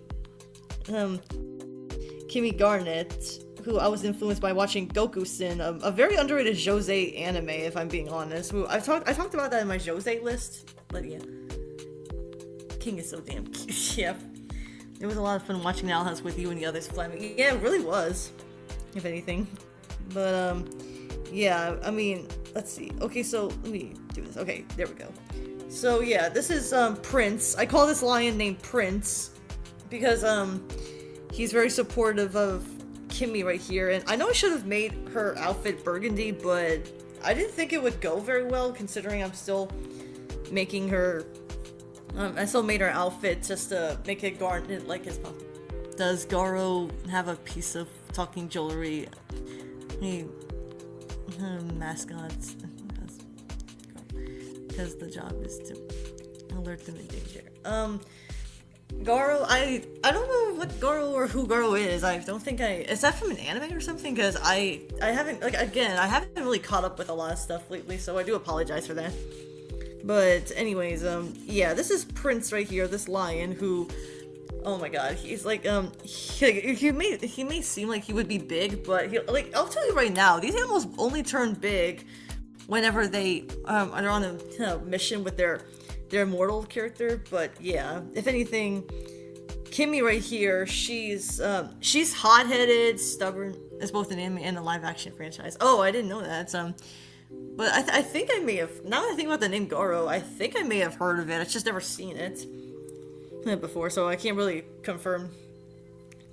Kimmy Garnet, who I was influenced by watching Goku-Sin, a very underrated Jose anime, if I'm being honest. I talked about that in my Jose list, but yeah. King is so damn cute. Yeah. It was a lot of fun watching Owl House with you and the others, Flamingo. Yeah, it really was, if anything. But, yeah, I mean, let's see. Okay, so let me do this. Okay, there we go. So, yeah, this is, Prince. I call this lion named Prince because, he's very supportive of Kimmy right here. And I know I should have made her outfit burgundy, but I didn't think it would go very well considering I'm still making her... I still made her outfit just to make it garnet like his mom. Does Garo have a piece of talking jewelry? He mascots because the job is to alert them in danger. Garo, I don't know what Garo or who Garo is. I don't think is that from an anime or something? Because I haven't, like, again, I haven't really caught up with a lot of stuff lately, so I do apologize for that. But anyways, yeah, this is Prince right here, this lion who, oh my god, he's like, he may seem like he would be big, but like, I'll tell you right now, these animals only turn big whenever they are on a mission with their immortal character. But yeah, if anything, Kimmy right here, she's hot-headed, stubborn, as both an anime and a live-action franchise. Oh, I didn't know that. But I think I may have, now that I think about the name Garo, I think I may have heard of it. I've just never seen it before, so I can't really confirm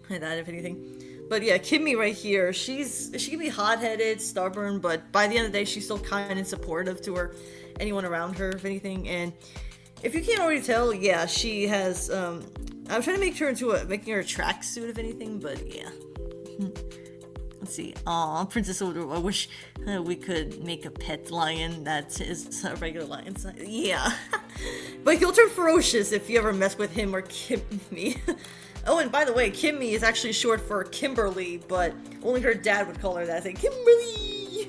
that, if anything. But yeah, Kimmy right here, she can be hot-headed, stubborn, but by the end of the day, she's still kind and supportive to anyone around her, if anything. And if you can't already tell, yeah, she has, I'm trying to make her into making her a tracksuit, if anything, but yeah. Let's see. Aw, Princess Odor. I wish we could make a pet lion that is a regular lion size. Yeah. But he'll turn ferocious if you ever mess with him or Kimmy. Oh, and by the way, Kimmy is actually short for Kimberly, but only her dad would call her that. Say, Kimberly!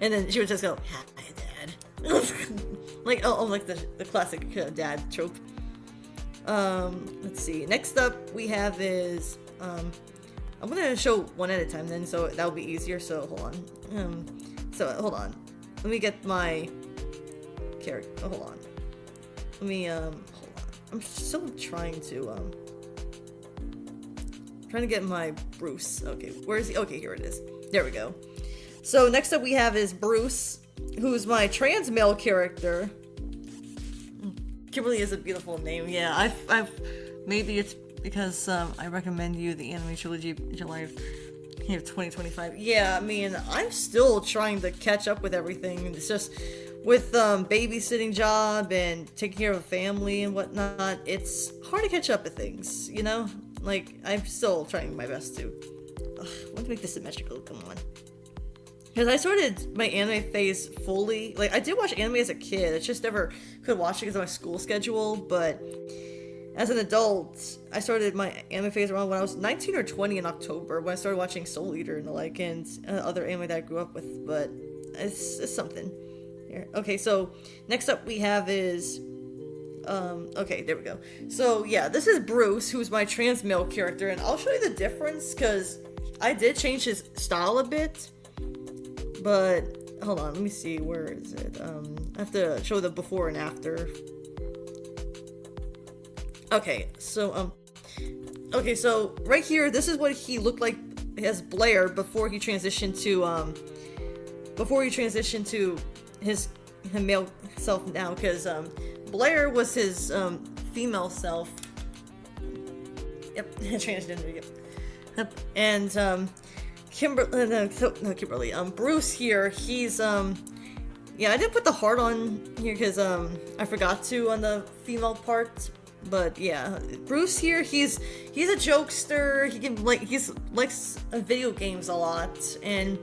And then she would just go, hi, Dad. Like, like the classic dad trope. Let's see. Next up we have is, I'm gonna show one at a time then, so that'll be easier, so hold on. Hold on. Let me get my character. Oh, hold on. Let me, hold on. I'm still trying to get my Bruce. Okay, where is he? Okay, here it is. There we go. So next up we have is Bruce, who's my trans male character. Kimberly is a beautiful name. Yeah, I've maybe it's because I recommend you the anime trilogy July of 2025. Yeah, I mean, I'm still trying to catch up with everything. It's just with babysitting job and taking care of a family and whatnot, it's hard to catch up with things, you know? Like, I'm still trying my best to. I want to make this symmetrical, come on. Because I started my anime phase fully. Like, I did watch anime as a kid, I just never could watch it because of my school schedule, but as an adult, I started my anime phase around when I was 19 or 20 in October, when I started watching Soul Eater and the like, and other anime that I grew up with, but it's something. Here. Okay, so next up we have is, okay, there we go. So yeah, this is Bruce, who's my trans male character, and I'll show you the difference, because I did change his style a bit, but hold on, let me see, where is it? I have to show the before and after. Okay, so right here, this is what he looked like as Blair before he transitioned to his male self now, because Blair was his female self. Yep, transgender. Yep. And Kimberly. Bruce here, he's yeah, I didn't put the heart on here because I forgot to on the female part. But yeah, Bruce here, he's a jokester. He likes video games a lot, and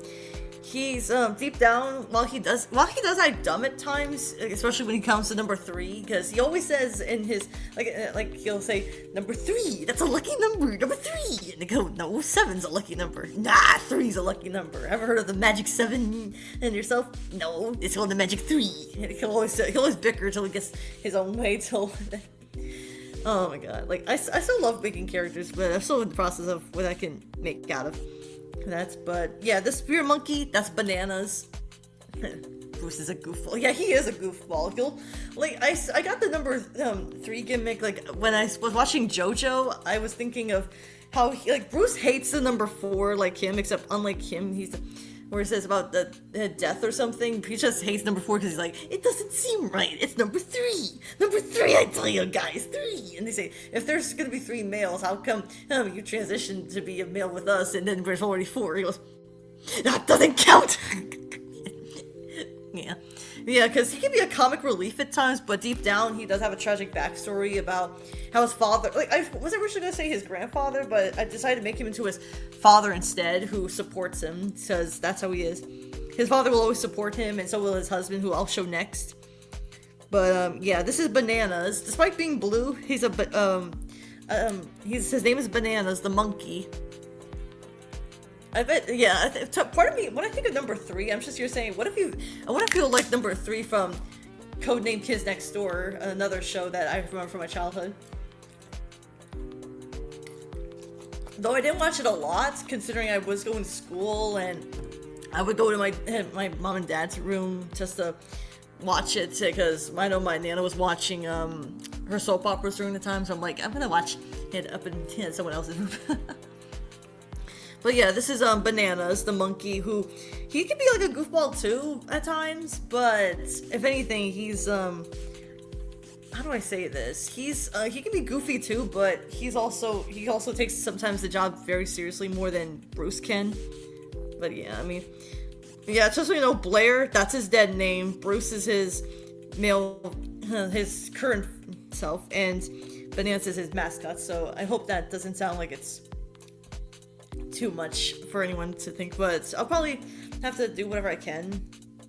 he's deep down, while he does act dumb at times, especially when he comes to number 3, because he always says in his like he'll say number 3, that's a lucky number, number 3, and they go, no, 7's a lucky number, nah, 3's a lucky number. Ever heard of the magic 7 and yourself? No, it's called the magic 3. And he'll always bicker till he gets his own way till. Oh my god, like I still love making characters, but I'm still in the process of what I can make out of that. But yeah, the spear monkey, that's Bananas. Bruce is a goofball. Yeah, he is a goofball. I got the number 3 gimmick, like when I was watching JoJo, I was thinking of how Bruce hates the number 4 like him, except unlike him, where it says about the death or something, he just hates number 4 because he's like, it doesn't seem right, it's number 3, I tell you guys, 3, and they say, if there's gonna be 3 males, how come you transitioned to be a male with us, and then there's already 4, he goes, that doesn't count. Yeah, because he can be a comic relief at times, but deep down he does have a tragic backstory about how his father, I was originally going to say his grandfather, but I decided to make him into his father instead, who supports him, because that's how he is. His father will always support him, and so will his husband, who I'll show next. But, yeah, this is Bananas. Despite being blue, his name is Bananas, the monkey. I bet, yeah, part of me, when I think of number 3, I'm just here saying, what if you like number 3 from Codename Kids Next Door, another show that I remember from my childhood. Though I didn't watch it a lot, considering I was going to school, and I would go to my mom and dad's room just to watch it, because I know my Nana was watching her soap operas during the time, so I'm like, I'm gonna watch it up in someone else's room. But yeah, this is Bananas, the monkey, who he can be like a goofball too at times, but if anything, he's how do I say this? He can be goofy too, but he also takes sometimes the job very seriously, more than Bruce can. But yeah, I mean, yeah, just so you know, Blair, that's his dead name. Bruce is his his current self, and Bananas is his mascot. So I hope that doesn't sound like it's too much for anyone to think, but I'll probably have to do whatever I can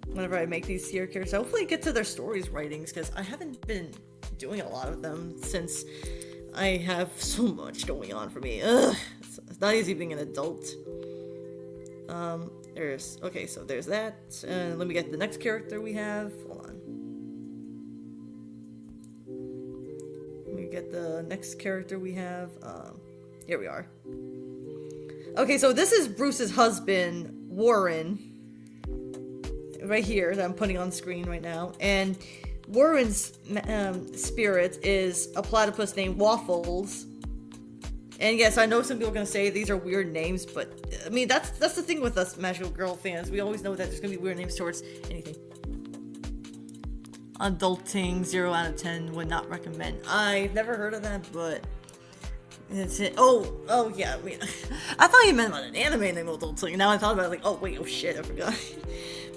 whenever I make these tier characters. Hopefully get to their stories writings, because I haven't been doing a lot of them since I have so much going on for me. Ugh, it's not easy being an adult. Okay, so there's that. Let me get the next character we have. Hold on. Let me get the next character we have. Here we are. Okay, so this is Bruce's husband, Warren, right here, that I'm putting on screen right now, and Warren's spirit is a platypus named Waffles. And yes, I know some people are going to say these are weird names, but I mean, that's the thing with us Magical Girl fans. We always know that there's going to be weird names towards anything. Adulting, 0 out of 10, would not recommend. I've never heard of that, but it's it. Oh yeah, I mean, I thought you meant about an anime named Adulting. Now I thought about it, like, oh shit, I forgot.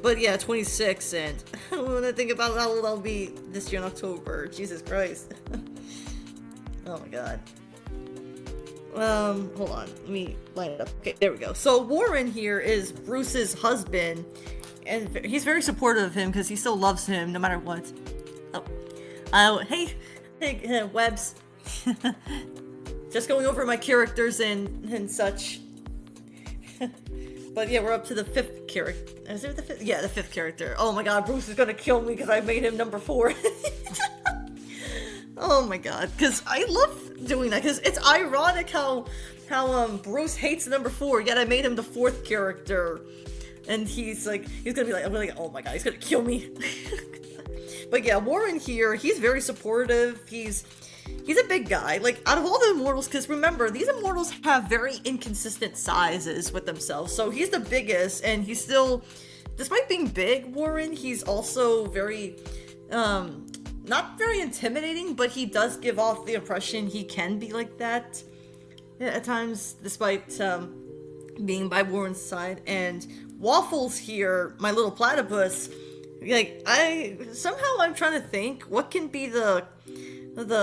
But yeah, 26, and when I think about how old I'll be this year in October, Jesus Christ. Oh my god. Hold on, let me line it up. Okay, there we go. So Warren here is Bruce's husband, and he's very supportive of him because he still loves him no matter what. Hey, Webs. Just going over my characters and such. But yeah, we're up to the 5th character. Is it the 5th? Yeah, the 5th character. Oh my god, Bruce is gonna kill me because I made him number 4. Oh my god, because I love doing that, because it's ironic how Bruce hates number 4, yet I made him the 4th character. And he's gonna be like, I'm like, oh my god, he's gonna kill me. But yeah, Warren here, he's very supportive. He's a big guy. Like, out of all the immortals, because remember, these immortals have very inconsistent sizes with themselves. So he's the biggest, and he's still, despite being big, Warren, he's also very, not very intimidating, but he does give off the impression he can be like that at times, despite being by Warren's side. And Waffles here, my little platypus, like, I'm trying to think, what can be the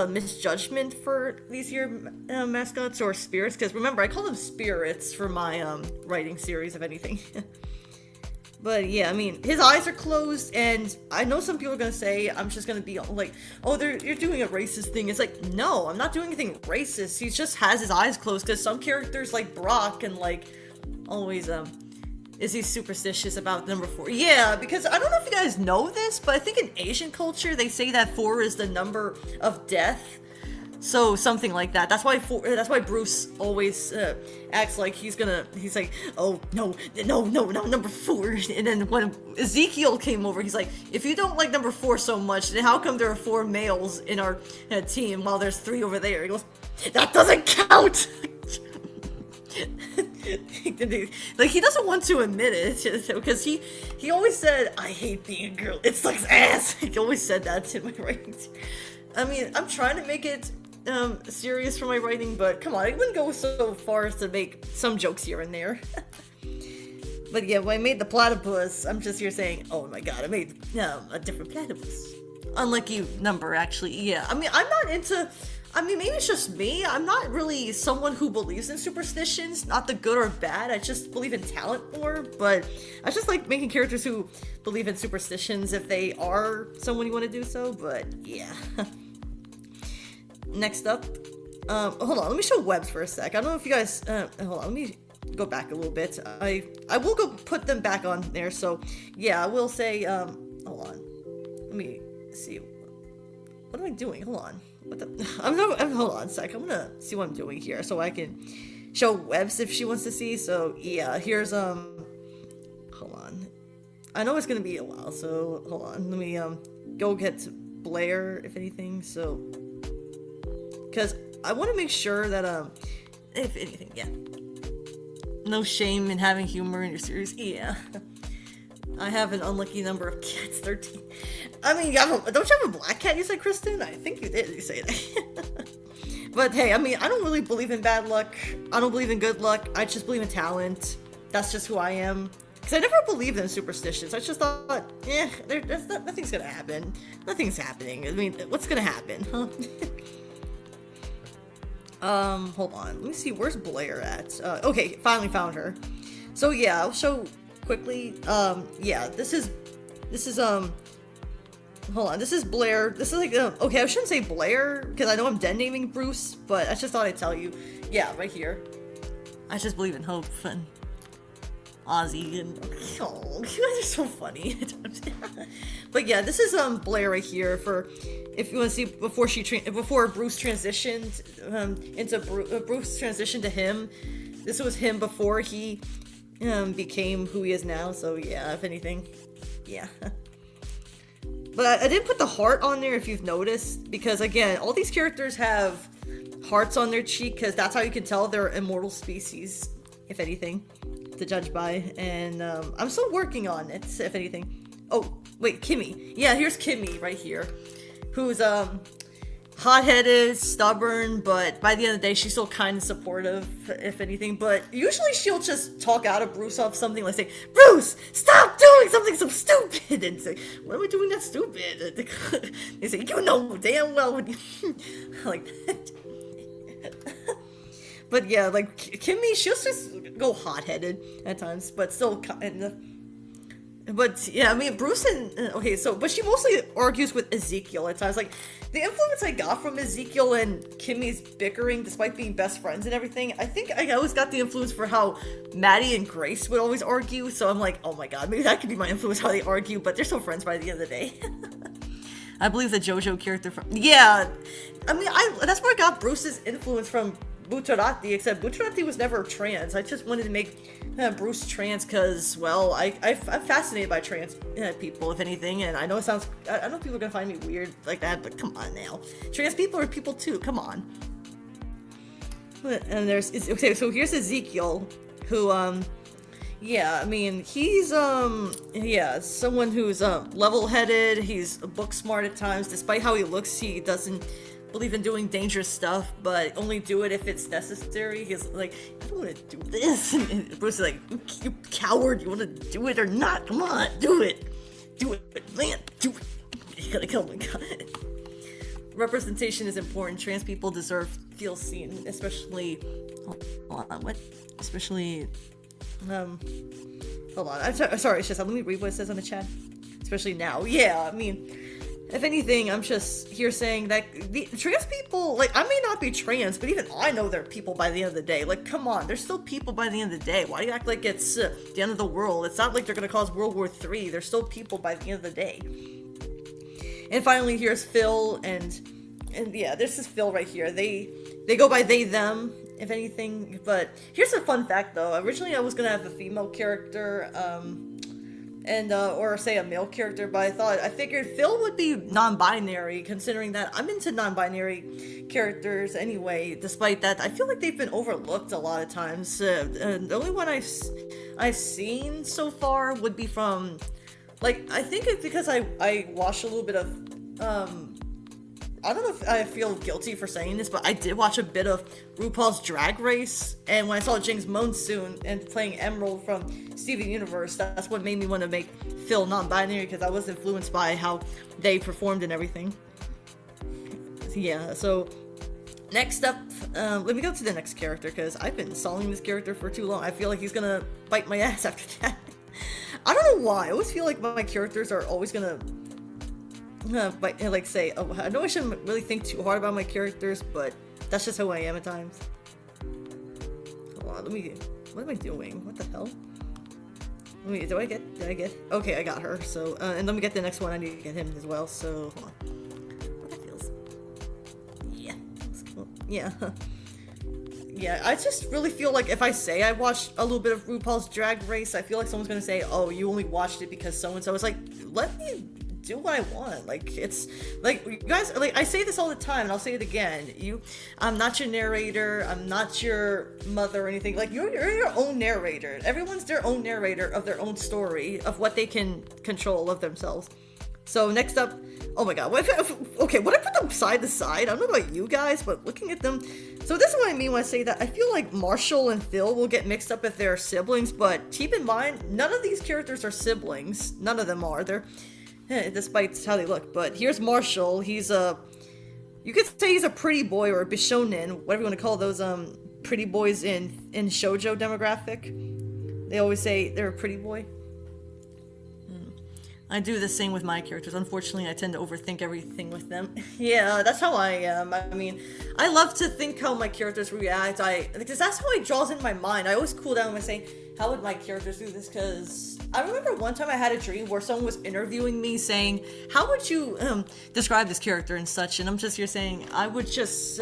misjudgment for these here mascots or spirits, because remember, I call them spirits for my writing series, if anything. But yeah, I mean, his eyes are closed, and I know some people are gonna say I'm just gonna be like, "Oh, you're doing a racist thing." It's like, no, I'm not doing anything racist. He just has his eyes closed because some characters like Brock and like always is he superstitious about number 4? Yeah, because I don't know if you guys know this, but I think in Asian culture they say that 4 is the number of death. So something like that. That's why Bruce always acts like he's like, oh no, number 4. And then when Ezekiel came over, he's like, if you don't like number 4 so much, then how come there are 4 males in our team while there's 3 over there? He goes, that doesn't count. Like, he doesn't want to admit it because he always said, I hate being a girl, it sucks ass. He always said that in my writings. I mean, I'm trying to make it serious for my writing, but come on, I wouldn't go so far as to make some jokes here and there. But yeah, when I made the platypus, I'm just here saying, oh my god, I made a different platypus. Unlucky number, actually. Yeah, I mean, maybe it's just me. I'm not really someone who believes in superstitions, not the good or bad. I just believe in talent more, but I just like making characters who believe in superstitions if they are someone you want to do so, but yeah. Next up, hold on, let me show webs for a sec. I don't know if you guys, hold on, let me go back a little bit. I will go put them back on there, so yeah, I will say, hold on, let me see. What am I doing? Hold on. Hold on a sec. I'm gonna see what I'm doing here so I can show webs if she wants to see. So yeah, here's hold on. I know it's gonna be a while, so hold on. Let me go get Blair, if anything. So because I want to make sure that if anything, yeah. No shame in having humor in your series. Yeah. I have an unlucky number of cats, 13. I mean, don't you have a black cat, you said, Kristen? I think you did, you say that. But hey, I mean, I don't really believe in bad luck. I don't believe in good luck. I just believe in talent. That's just who I am. Because I never believed in superstitions. I just thought, nothing's gonna happen. Nothing's happening. I mean, what's gonna happen, huh? Hold on. Let me see, where's Blair at? Okay, finally found her. So yeah, I'll show quickly. Yeah, this is hold on, this is Blair. This is like, okay, I shouldn't say Blair, because I know I'm dead naming Bruce, but I just thought I'd tell you. Yeah, right here. I just believe in hope and Ozzy and, oh, you guys are so funny. But yeah, this is, Blair right here for, if you want to see, before Bruce transitioned, Bruce transitioned to him. This was him before he, became who he is now, so yeah, if anything, yeah. But I didn't put the heart on there, if you've noticed, because again, all these characters have hearts on their cheek, because that's how you can tell they're immortal species, if anything, to judge by, and I'm still working on it, if anything. Oh, wait, Kimmy. Yeah, here's Kimmy right here, who's, hot-headed, stubborn, but by the end of the day, she's still kind of supportive, if anything. But usually she'll just talk out of Bruce off something like, say, Bruce, stop doing something so stupid! And say, what am I doing that's stupid? They say, you know damn well when you... like that. But yeah, like, Kimmy, she'll just go hot-headed at times, but still kind of... But yeah, I mean, Bruce and... okay, so... But she mostly argues with Ezekiel at times. Like, the influence I got from Ezekiel and Kimmy's bickering, despite being best friends and everything, I think I always got the influence for how Maddie and Grace would always argue. So I'm like, oh my god, maybe that could be my influence, how they argue. But they're still friends by the end of the day. I believe the JoJo character from... Yeah, I mean, that's where I got Bruce's influence from Butarati, except Butarati was never trans. I just wanted to make Bruce trans because, well, I'm fascinated by trans people, if anything, and I know it sounds... I know people are gonna find me weird like that, but come on now. Trans people are people too, come on. And there's... Okay, so here's Ezekiel, who, yeah, I mean, he's, yeah, someone who's, level-headed, he's book smart at times. Despite how he looks, he doesn't believe in doing dangerous stuff, but only do it if it's necessary. He's like, I don't want to do this. And Bruce is like, you coward, you want to do it or not? Come on, do it. Do it, man, do it. You gotta kill him, God. Representation is important. Trans people deserve to feel seen, especially, hold on, what? Especially, hold hold on. Sorry, it's just, let me read what it says on the chat. Especially now. Yeah, I mean, if anything, I'm just here saying that the trans people, like, I may not be trans, but even I know they're people by the end of the day. Like, come on, they're still people by the end of the day. Why do you act like it's the end of the world? It's not like they're gonna cause World War III. They're still people by the end of the day. And finally, here's Phil, and yeah, this is Phil right here. They go by they, them, if anything. But here's a fun fact, though. Originally, I was gonna have a female character, or say a male character, but I figured Phil would be non-binary, considering that I'm into non-binary characters anyway. Despite that, I feel like they've been overlooked a lot of times. The only one I've seen so far would be from, like, I think it's because I watched a little bit of I don't know if I feel guilty for saying this, but I did watch a bit of RuPaul's Drag Race, and when I saw Jinx Monsoon and playing Emerald from Steven Universe, that's what made me want to make Phil non-binary, because I was influenced by how they performed and everything. Yeah, so next up, let me go to the next character, because I've been stalling this character for too long. I feel like he's gonna bite my ass after that. I don't know why. I always feel like my characters are always gonna say, oh, I know I shouldn't really think too hard about my characters, but that's just how I am at times. Hold on, what am I doing? What the hell? Did I get? Okay, I got her, so, and let me get the next one. I need to get him as well, so, hold on. What that feels? Yeah, that's cool. Yeah. Yeah, I just really feel like if I say I watched a little bit of RuPaul's Drag Race, I feel like someone's gonna say, oh, you only watched it because so-and-so. It's like, let me do what I want. Like, it's like, you guys, like, I say this all the time, and I'll say it again. I'm not your narrator. I'm not your mother or anything. Like, you're your own narrator. Everyone's their own narrator of their own story, of what they can control of themselves. So next up, oh my god, what I put them side to side. I don't know about you guys, but looking at them, so this is what I mean when I say that I feel like Marshall and Phil will get mixed up if they're siblings, but keep in mind, none of these characters are siblings. None of them are. Despite how they look. But here's Marshall. He's you could say he's a pretty boy, or a bishonen, whatever you want to call those pretty boys in shoujo demographic. They always say they're a pretty boy. I do the same with my characters. Unfortunately, I tend to overthink everything with them. Yeah, that's how I am. I mean, I love to think how my characters react. Because that's how it draws in my mind. I always cool down and say, how would my characters do this? Because I remember one time I had a dream where someone was interviewing me saying, how would you describe this character and such? And I'm just here saying, I would just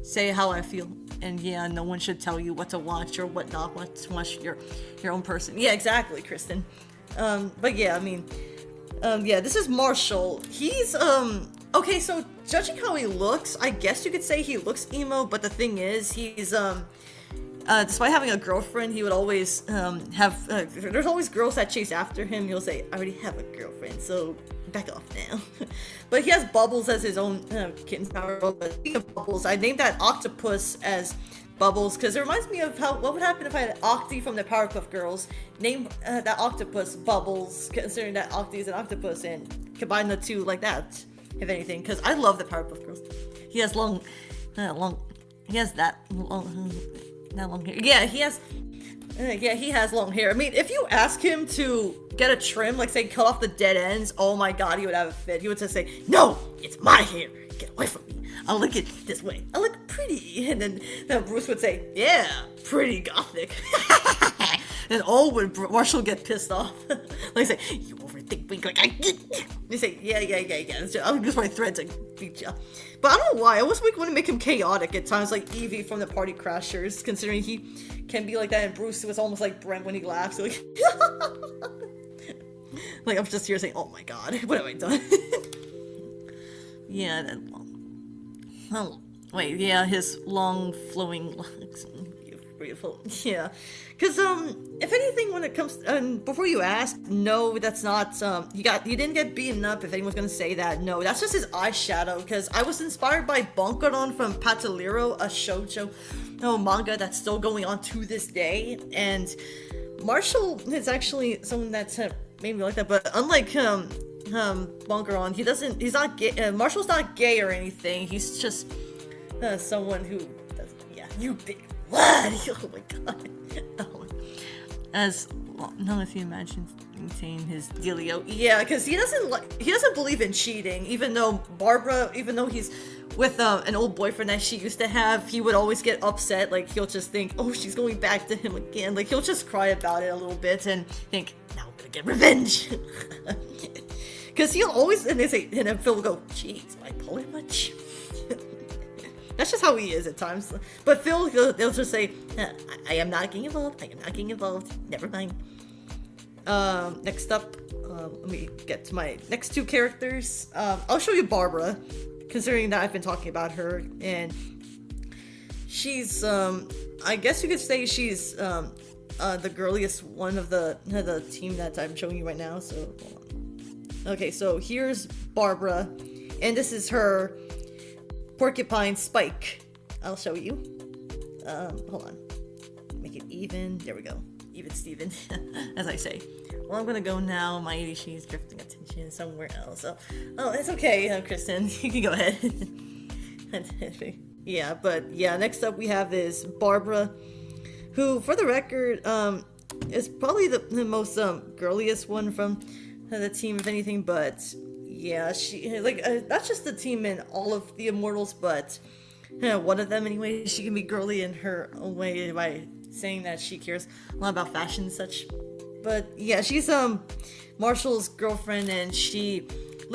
say how I feel. And yeah, no one should tell you what to watch or what not to watch. Your own person. Yeah, exactly, Kristen. But yeah, I mean, yeah, this is Marshall. He's, okay, so judging how he looks, I guess you could say he looks emo, but the thing is, he's, despite having a girlfriend, he would always, there's always girls that chase after him. He'll say, I already have a girlfriend, so back off now. But he has Bubbles as his own, kitten's power. But speaking of Bubbles, I named that octopus as Bubbles, because it reminds me of what would happen if I had Octi from the Powerpuff Girls name that octopus Bubbles, considering that Octi is an octopus, and combine the two like that, if anything, because I love the Powerpuff Girls. He has he has that long hair. Yeah, he has long hair. I mean, if you ask him to get a trim, like say cut off the dead ends, oh my god, he would have a fit. He would just say, no, it's my hair, get away from me. I look it this way. I look pretty. And then Bruce would say, yeah, pretty gothic. And would Marshall get pissed off. Like say, you overthink me. Like, they say, yeah. I'll use my thread to beat you. But I don't know why. I always want to make him chaotic at times, like Evie from the Party Crashers, considering he can be like that. And Bruce was almost like Brent when he laughs. Like, like I'm just here saying, oh my god, what have I done? Yeah, that long. Oh, wait, yeah, his long flowing locks. Beautiful. Yeah. Because, if anything, when it comes, before you ask, no, that's not, he didn't get beaten up, if anyone's gonna say that. No, that's just his eyeshadow, because I was inspired by Bunkaron from Pataliro, a shoujo manga that's still going on to this day, and Marshall is actually someone that's made me like that, but unlike, Bunkaron, he's not gay, Marshall's not gay or anything, he's just, someone who does, yeah, you big lad, oh my god. Oh. As Well, not if he imagines saying his dealio. Yeah, because he doesn't believe in cheating. Even though he's with an old boyfriend that she used to have, he would always get upset. Like he'll just think, oh, she's going back to him again. Like he'll just cry about it a little bit and think, now I'm gonna get revenge. Because he'll always and then Phil will go, geez, am I pulling much? That's just how he is at times. But Phil, they'll just say, I am not getting involved. I am not getting involved. Never mind. Next up, let me get to my next two characters. I'll show you Barbara, considering that I've been talking about her. And she's, I guess you could say she's the girliest one of the team that I'm showing you right now. So, hold on. Okay, so here's Barbara. And this is her porcupine Spike. I'll show you. Hold on. Make it even. There we go. Even Steven, as I say. Well, I'm gonna go now. My ADHD is drifting attention somewhere else. Oh, it's okay, Kristen. You can go ahead. Yeah, but yeah, next up we have is Barbara, who, for the record, is probably the most girliest one from the team, if anything, but yeah, she not just the team in all of the Immortals, but one of them anyway. She can be girly in her own way by saying that she cares a lot about fashion and such. But yeah, she's Marshall's girlfriend, and she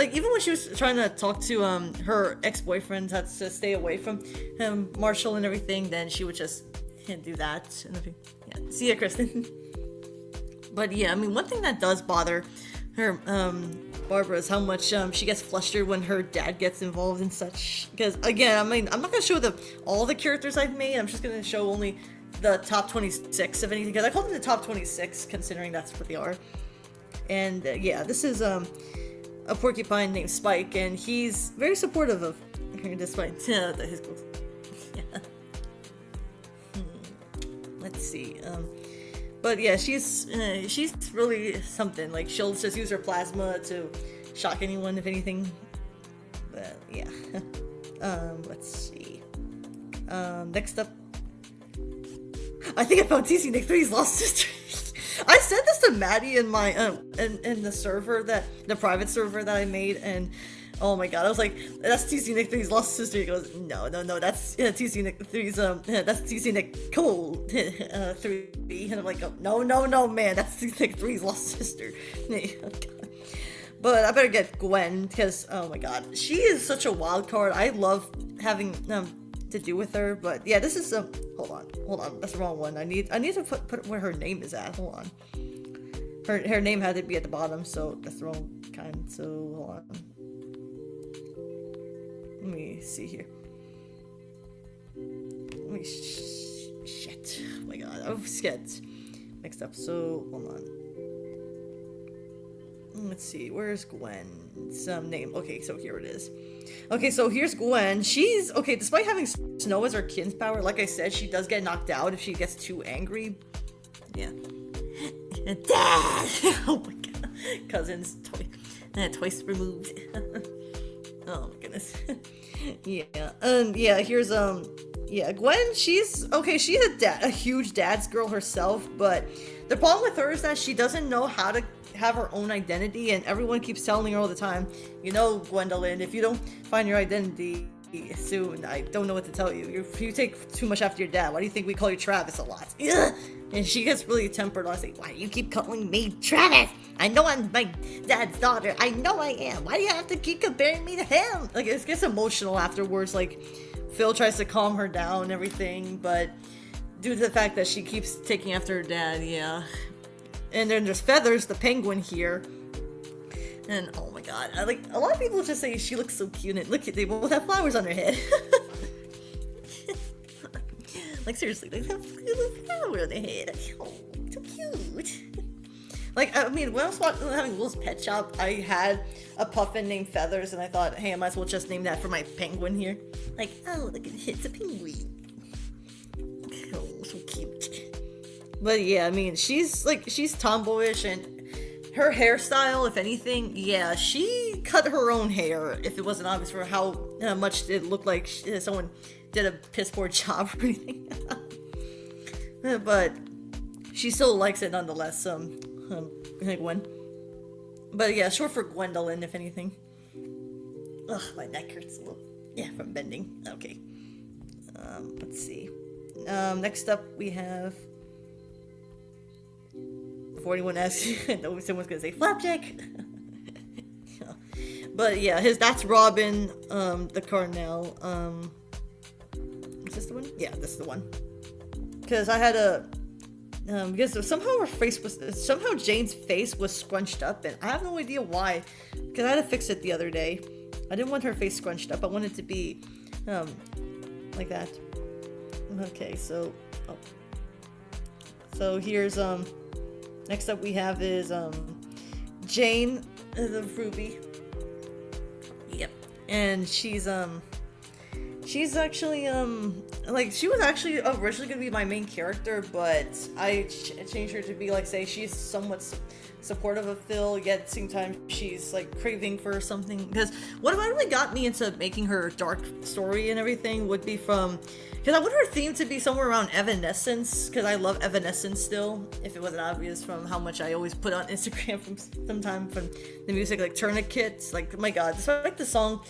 even when she was trying to talk to her ex-boyfriend had to stay away from Marshall and everything, then she would just do that. Yeah. See ya, Kristen. But yeah, I mean, one thing that does bother her Barbara is how much she gets flustered when her dad gets involved in such. Because again, I mean, I'm not gonna show all the characters I've made. I'm just gonna show only the top 26 of anything, because I call them the top 26 considering that's what they are. And yeah, this is a porcupine named Spike, and he's very supportive of her despite his goals. Yeah. Let's see. But yeah, she's really something. Like, she'll just use her plasma to shock anyone, if anything. But yeah. Let's see. Next up, I think I found TC Nick 3's lost sister. I said this to Maddie in my in the server, the private server that I made, and oh my god, I was like, that's TC Nick 3's lost sister. He goes, no, that's TC Nick 3's that's TC Nick Cole 3, and I'm like, oh, no, man, that's TC Nick 3's lost sister. But I better get Gwen, because oh my god, she is such a wild card. I love having to do with her. But yeah, this is hold on, that's the wrong one. I need to put where her name is at. Hold on, her name had to be at the bottom, so that's the wrong kind. So hold on, let me see here. Shit, oh my god, I'm scared. Next up, so hold on. Let's see, where's Gwen's name? Okay, so here it is. Okay, so here's Gwen. She's, okay, despite having Snow as her kin's power, like I said, she does get knocked out if she gets too angry. Yeah. Dad! Oh my god. Cousins, twice removed. Oh my goodness. Yeah, yeah, here's, yeah, Gwen, she's, okay, she's a huge dad's girl herself, but the problem with her is that she doesn't know how to have her own identity, and everyone keeps telling her all the time, you know, Gwendolyn, if you don't find your identity soon, I don't know what to tell you. You take too much after your dad. Why do you think we call you Travis a lot? Ugh! And she gets really tempered. I say, why do you keep calling me Travis? I know I'm my dad's daughter. I know I am. Why do you have to keep comparing me to him? Like, it gets emotional afterwards. Like, Phil tries to calm her down and everything, but due to the fact that she keeps taking after her dad, yeah. And then there's Feathers, the penguin here. And oh my god, like, a lot of people just say she looks so cute, and look, they both have flowers on their head. Like, seriously, they have a little flower on their head. Oh, so cute. Like, I mean, when I was having Will's Pet Shop, I had a puffin named Feathers, and I thought, hey, I might as well just name that for my penguin here. Like, oh, look, it's a penguin. Oh, so cute. But yeah, I mean, she's tomboyish, and her hairstyle, if anything, yeah, she cut her own hair, if it wasn't obvious for how much it looked like someone did a piss poor job or anything. But she still likes it nonetheless. Gwen. But yeah, short for Gwendolyn, if anything. Ugh, my neck hurts a little. Yeah, from bending. Okay. Let's see. Next up we have. Before anyone asks, I know someone's gonna say Flapjack. But yeah, that's Robin, the Carnell. Is this the one? Yeah, this is the one. Because I had a, because somehow Jane's face was scrunched up, and I have no idea why. Because I had to fix it the other day. I didn't want her face scrunched up. I wanted it to be, like that. Okay, so, so here's, next up we have is, Jane, the Ruby. Yep. And she's actually, like, she was actually originally gonna be my main character, but I changed her to be, like, say, she's somewhat supportive of Phil, yet at the same time, she's, like, craving for something, because what really got me into making her dark story and everything would be from, because I want her theme to be somewhere around Evanescence, because I love Evanescence still, if it wasn't obvious from how much I always put on Instagram from the music, like Tourniquet, like, oh my god, despite the song,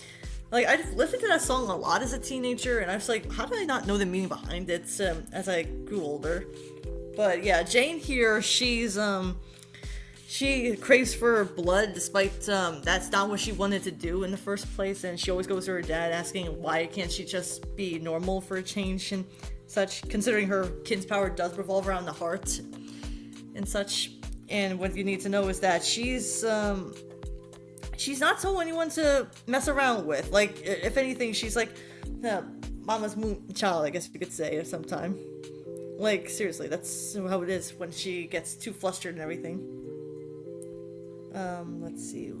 like, I listened to that song a lot as a teenager, and I was like, how did I not know the meaning behind it, as I grew older? But yeah, Jane here, she craves for blood, despite, that's not what she wanted to do in the first place, and she always goes to her dad asking why can't she just be normal for a change and such, considering her kin's power does revolve around the heart and such. And what you need to know is that she's not so anyone to mess around with. Like, if anything, she's like mama's moon child, I guess you could say, at some time. Like, seriously, that's how it is when she gets too flustered and everything. Let's see.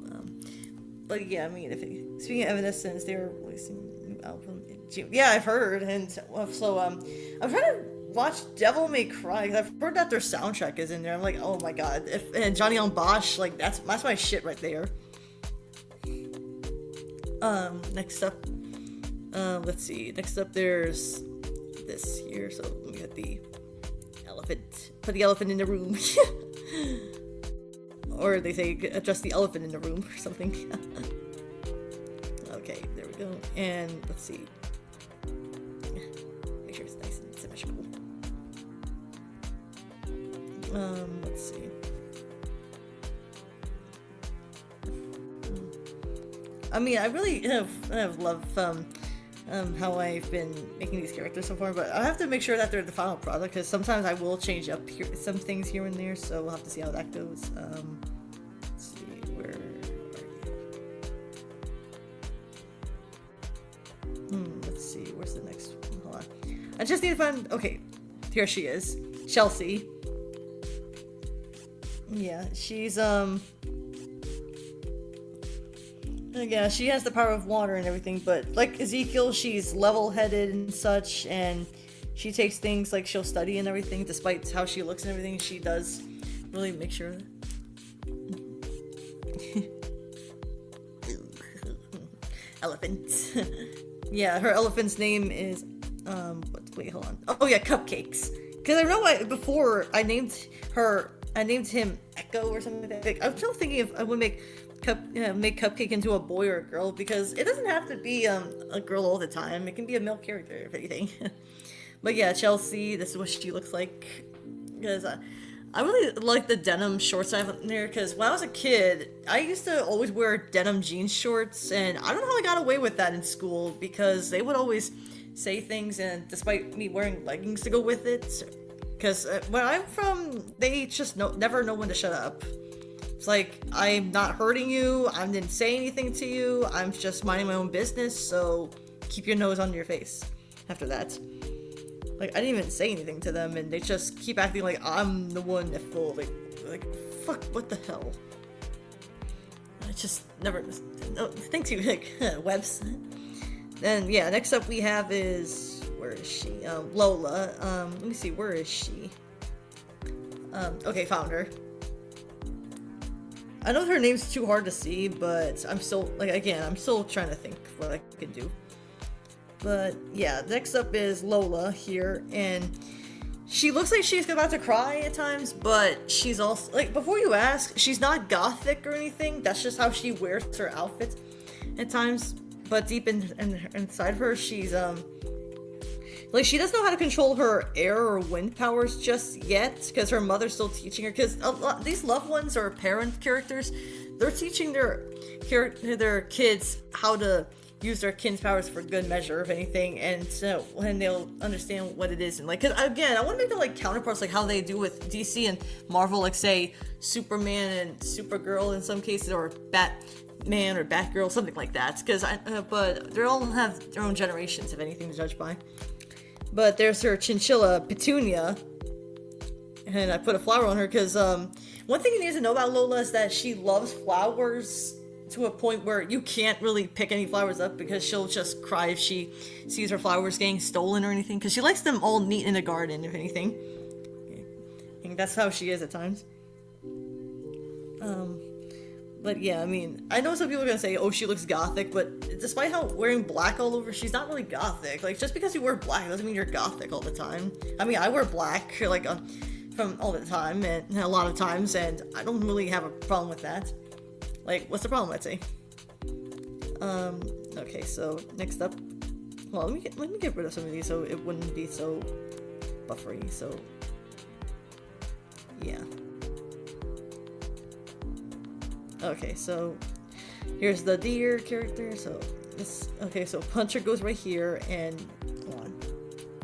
But yeah, I mean, speaking of Evanescence, they're releasing a new album in June. Yeah, I've heard, and so I'm trying to watch Devil May Cry, because I've heard that their soundtrack is in there. I'm like, oh my god, and Johnny on Bosch, like that's my shit right there. Next up, let's see. Next up, there's this here. So we got the elephant. Put the elephant in the room. Or they say adjust the elephant in the room or something. Okay, there we go. And let's see. Make sure it's nice and symmetrical. Let's see. I mean, I really have loved how I've been making these characters so far, but I have to make sure that they're the final product, because sometimes I will change up some things here and there, so we'll have to see how that goes. Let's see, where are you? Let's see, where's the next one? Hold on. I just need to find, okay, here she is. Chelsea. Yeah, she's, yeah, she has the power of water and everything, but like Ezekiel, she's level-headed and such, and she takes things like she'll study and everything, despite how she looks and everything. She does really make sure. Elephant. Yeah, her elephant's name is wait, hold on. Oh yeah, Cupcakes. Because I know before I named him Echo or something like that. I'm still thinking if I would make Cupcake into a boy or a girl, because it doesn't have to be a girl all the time. It can be a male character, if anything. But yeah, Chelsea, this is what she looks like. Because I really like the denim shorts I have in there, because when I was a kid, I used to always wear denim jean shorts, and I don't know how I got away with that in school, because they would always say things, and despite me wearing leggings to go with it, because where I'm from, they just never know when to shut up. It's like, I'm not hurting you, I didn't say anything to you, I'm just minding my own business, so keep your nose on your face after that. Like, I didn't even say anything to them, and they just keep acting like I'm the one that feel like, fuck, what the hell? I just never, no, thanks you, like, Webs. Then, yeah, next up we have is, where is she? Lola, let me see, where is she? Okay, found her. I know her name's too hard to see, but I'm still, like, again, I'm still trying to think what I can do. But, yeah, next up is Lola here, and She looks like she's about to cry at times, but she's also like, before you ask, she's not gothic or anything. That's just how she wears her outfits at times. But deep inside her, she's like, she doesn't know how to control her air or wind powers just yet, because her mother's still teaching her. Because these loved ones or parent characters, they're teaching their kids how to use their kin's powers for good measure, if anything, and so when they'll understand what it is. And like, cause again, I want to make them like counterparts, like how they do with DC and Marvel, like say Superman and Supergirl in some cases, or Batman or Batgirl, something like that. Because but they all have their own generations, if anything, to judge by. But there's her chinchilla Petunia, and I put a flower on her because one thing you need to know about Lola is that she loves flowers to a point where you can't really pick any flowers up, because she'll just cry if she sees her flowers getting stolen or anything, because she likes them all neat in the garden, if anything. I think that's how she is at times. But yeah, I mean, I know some people are gonna say, oh, she looks gothic, but despite how wearing black all over, she's not really gothic. Like, just because you wear black doesn't mean you're gothic all the time. I mean, I wear black, like, from all the time, and a lot of times, and I don't really have a problem with that. Like, what's the problem, let's say? Okay, so, next up, well, let me get rid of some of these so it wouldn't be so buffery, so, yeah. Okay, so, here's the deer character, so, this, okay, so Puncher goes right here, and, hold on,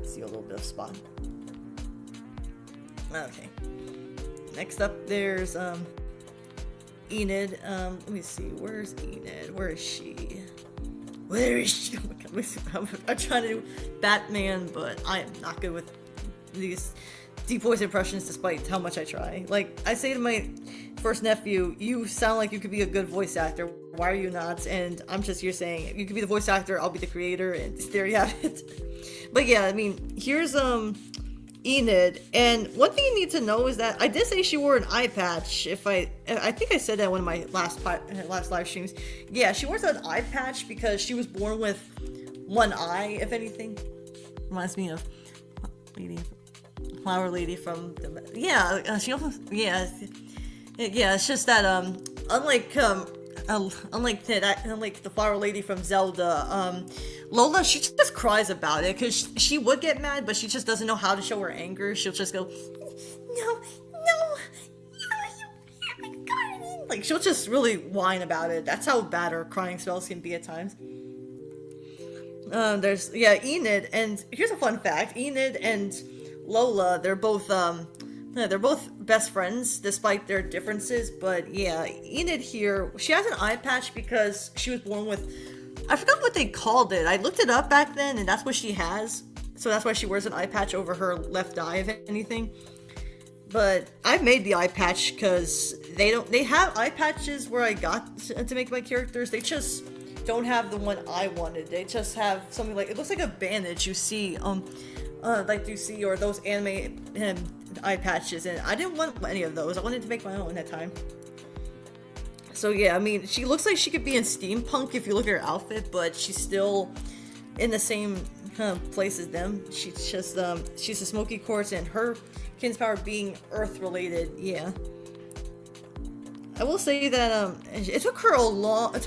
see a little bit of spot. Okay. Next up, there's, Enid. Let me see. Where's Enid? Where is she? Where is she? Oh my God, I'm trying to do Batman, but I am not good with these deep voice impressions, despite how much I try. Like, I say to my first nephew, you sound like you could be a good voice actor. Why are you not? And I'm just here saying, you could be the voice actor, I'll be the creator, and there you have it. But yeah, I mean, here's, Enid, and one thing you need to know is that I did say she wore an eye patch. I think I said that in one of my last live streams. Yeah, she wears an eye patch because she was born with one eye, if anything. Reminds me of Flower Lady from the, yeah, she almost, yeah, it's just that unlike the Flower Lady from Zelda, Lola, she just cries about it, because she would get mad, but she just doesn't know how to show her anger. She'll just go, no, you my garden. Like, she'll just really whine about it. That's how bad her crying spells can be at times. There's, yeah, Enid, and here's a fun fact. Enid and Lola, they're both best friends, despite their differences, but yeah, Enid here, she has an eye patch because she was born with, I forgot what they called it. I looked it up back then, and that's what she has. So that's why she wears an eye patch over her left eye, if anything. But I've made the eye patch because they have eye patches where I got to make my characters. They just don't have the one I wanted. They just have something like, it looks like a bandage you see, like you see, or those anime eye patches, and I didn't want any of those. I wanted to make my own at that time. So yeah, I mean, she looks like she could be in steampunk if you look at her outfit, but she's still in the same place as them. She's just she's a smoky quartz, and her kin's power being earth related. Yeah, I will say that it took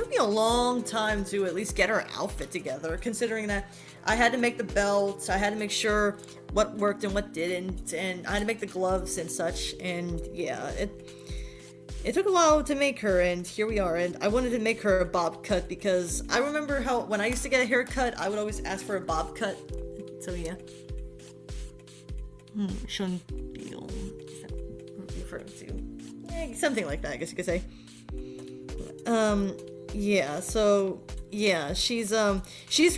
me a long time to at least get her outfit together, considering that I had to make the belt, I had to make sure what worked and what didn't, and I had to make the gloves and such, and yeah, it took a while to make her, and here we are. And I wanted to make her a bob cut because I remember how when I used to get a haircut, I would always ask for a bob cut. So yeah. Shouldn't be referring to something like that, I guess you could say. Yeah. So yeah, she's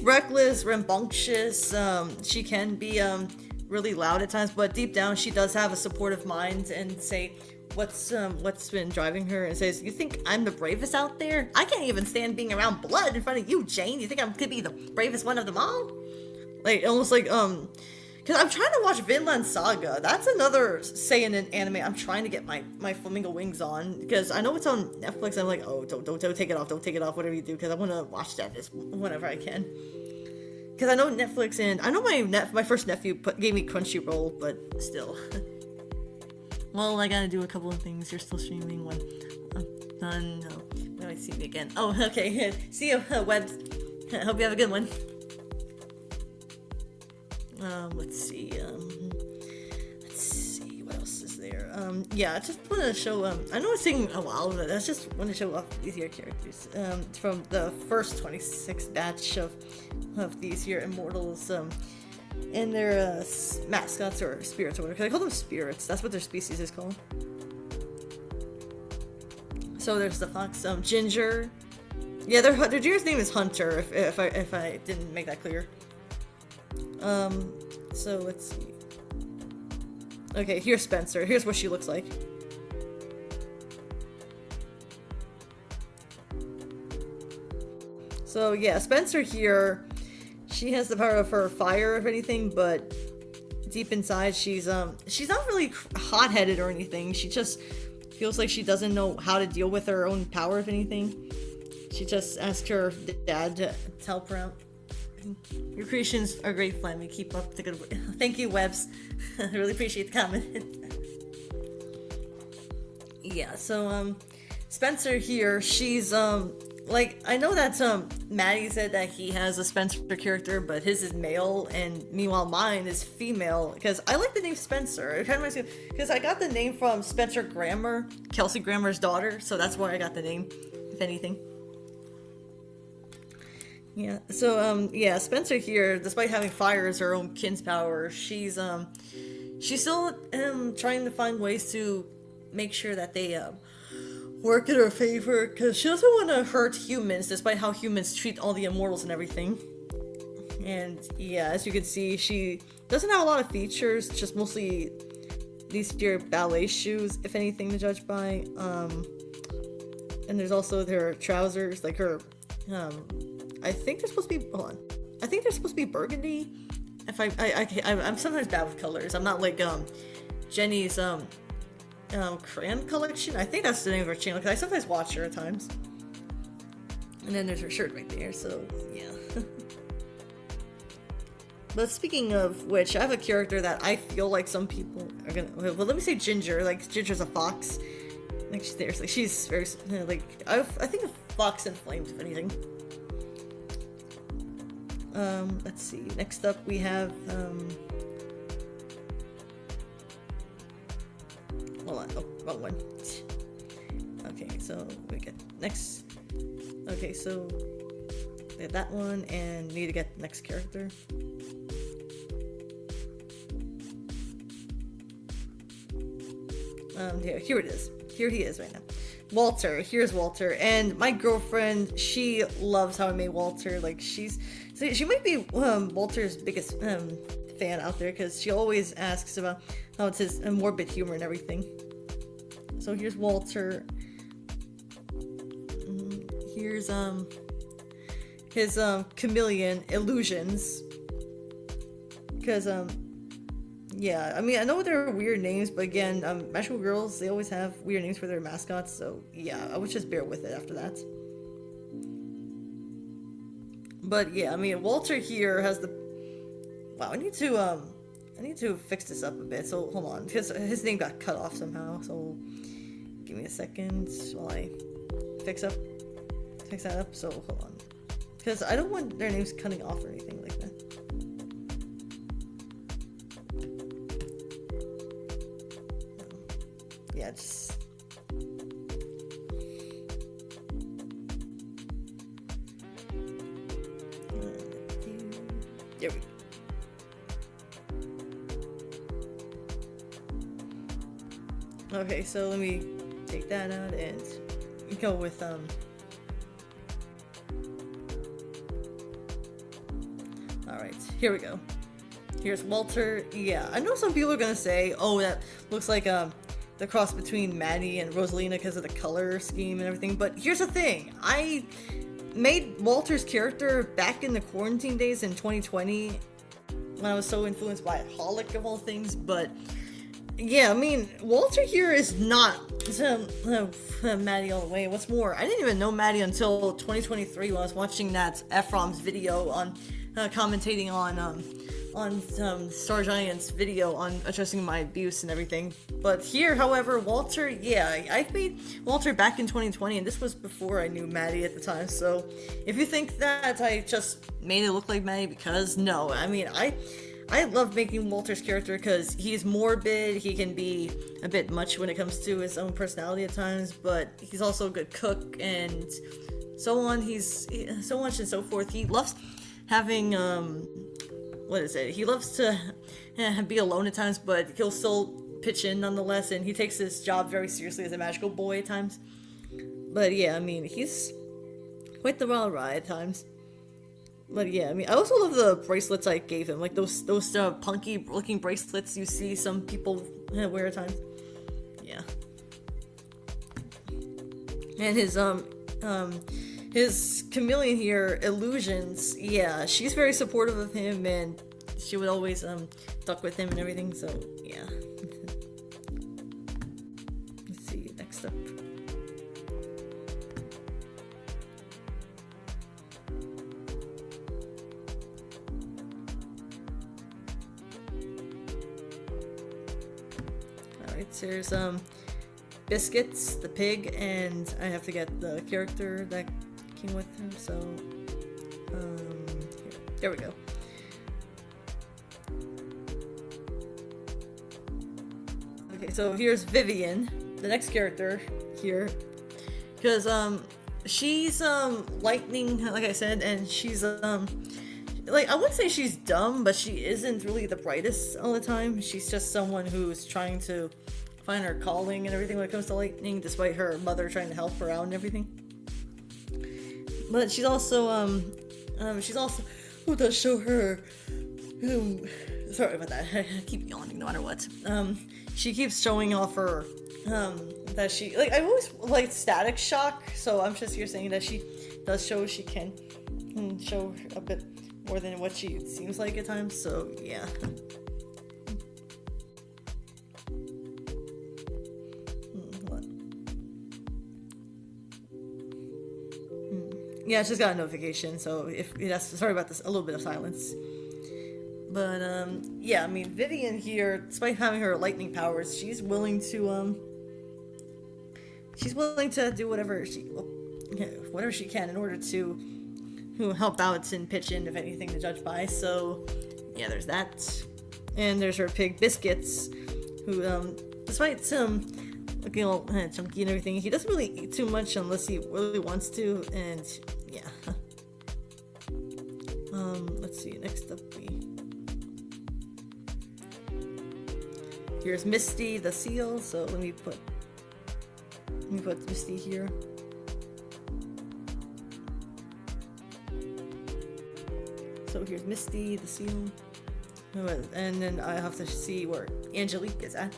reckless, rambunctious. She can be really loud at times, but deep down she does have a supportive mind and say what's been driving her, and says, you think I'm the bravest out there? I can't even stand being around blood in front of you, Jane. You think I could be the bravest one of them all? Like, almost like, because I'm trying to watch Vinland Saga. That's another say in an anime I'm trying to get my Flamingo wings on, because I know it's on Netflix. I'm like, oh, don't take it off, whatever you do, because I want to watch that whenever I can. because I know Netflix, and I know my first nephew gave me Crunchyroll, but still. Well, I gotta do a couple of things. You're still streaming when I'm done. No, now I see me again. Oh, okay. See you, Webs. Hope you have a good one. Let's see. What else is there? Yeah, I just want to show. I know it's taking a while, but I just want to show off these here characters. From the first 26 batch of these here immortals. And their mascots or spirits or whatever. 'Cause I call them spirits. That's what their species is called. So there's the fox, Ginger. Yeah, their Ginger's name is Hunter. If I didn't make that clear. So let's see. Okay, here's Spencer. Here's what she looks like. So yeah, Spencer here. She has the power of her fire, if anything, but deep inside, she's not really hot-headed or anything. She just feels like she doesn't know how to deal with her own power, if anything. She just asked her dad to help her out. Your creations are great, Flamingo. Keep up the good work. Thank you, Webs. I really appreciate the comment. Yeah, so Spencer here, she's like, I know that Maddie said that he has a Spencer character, but his is male, and meanwhile mine is female, because I like the name Spencer. It kind of reminds me, because I got the name from Spencer Grammer, Kelsey Grammer's daughter, so that's where I got the name, if anything. Yeah, so yeah, Spencer here, despite having fire as her own kin's power, she's still trying to find ways to make sure that they work in her favor, because she doesn't want to hurt humans, despite how humans treat all the immortals and everything. And yeah, as you can see, she doesn't have a lot of features, just mostly these dear ballet shoes, if anything, to judge by. And there's also their trousers, like her, I think they're supposed to be, hold on, I think they're supposed to be burgundy. If I'm sometimes bad with colors. I'm not like Jenny's crayon collection. I think that's the name of her channel, because I sometimes watch her at times. And then there's her shirt right there, so yeah. But speaking of which, I have a character that I feel like some people are gonna, well, let me say Ginger. Like, Ginger's a fox. Like, seriously, she's very, like, I think a fox in flames, if anything. Let's see. Next up we have, hold on. Oh, wrong one. Okay, so we get next. Okay, so we have that one, and need to get the next character. Yeah, here it is. Here he is right now. Walter. Here's Walter. And my girlfriend, she loves how I made Walter. Like, she might be Walter's biggest fan out there, because she always asks about how it's his morbid humor and everything. So here's Walter. Here's his chameleon illusions. Because yeah, I mean, I know they're weird names, but again, magical girls, they always have weird names for their mascots, so yeah, I would just bear with it after that. But yeah, I mean, Walter here has the, wow, I need to fix this up a bit, so hold on, because his name got cut off somehow, so give me a second while I fix that up, so hold on, because I don't want their names cutting off or anything like that. Yeah, just... There we go. Okay, so let me take that out and go with, alright, here we go. Here's Walter. Yeah, I know some people are gonna say, oh, that looks like, the cross between Maddie and Rosalina because of the color scheme and everything, but here's the thing, I made Walter's character back in the quarantine days in 2020 when I was so influenced by Holic of all things, but yeah, I mean, Walter here is not Maddie all the way. What's more, I didn't even know Maddie until 2023 when I was watching that Ephraim's video on commentating on Star Giant's video on addressing my abuse and everything. But here, however, Walter, yeah, I made Walter back in 2020, and this was before I knew Maddie at the time. So if you think that I just made it look like Maddie, because no, I mean, I love making Walter's character because he's morbid, he can be a bit much when it comes to his own personality at times, but he's also a good cook and so on. He's so much and so forth. He loves having, what is it? He loves to be alone at times, but he'll still pitch in nonetheless, and he takes his job very seriously as a magical boy at times. But yeah, I mean, he's quite the wild ride at times. But yeah, I mean, I also love the bracelets I gave him, like those punky looking bracelets you see some people wear at times. Yeah. And his chameleon here, Illusions, yeah, she's very supportive of him, and she would always duck with him and everything, so yeah. Let's see, next up. Alright, so there's Biscuits, the pig, and I have to get the character that came with him, so here. There we go. Okay, so here's Vivian, the next character here, because she's lightning, like I said, and she's like, I wouldn't say she's dumb, but she isn't really the brightest all the time. She's just someone who's trying to find her calling and everything when it comes to lightning, despite her mother trying to help her out and everything. But she's also who does show her sorry about that. I keep yawning no matter what. She keeps showing off her that she, like, I always like Static Shock, so I'm just here saying that she does show she can show a bit more than what she seems like at times, so yeah. Yeah, I just got a notification, so if sorry about this, a little bit of silence. But yeah, I mean, Vivian here, despite having her lightning powers, she's willing to do whatever she can in order to help out and pitch in, if anything, to judge by. So yeah, there's that. And there's her pig Biscuits, who despite looking all chunky and everything, he doesn't really eat too much unless he really wants to, and yeah. Let's see, next up here's Misty the seal, so let me put Misty here. So here's Misty the seal. And then I have to see where Angelique is at,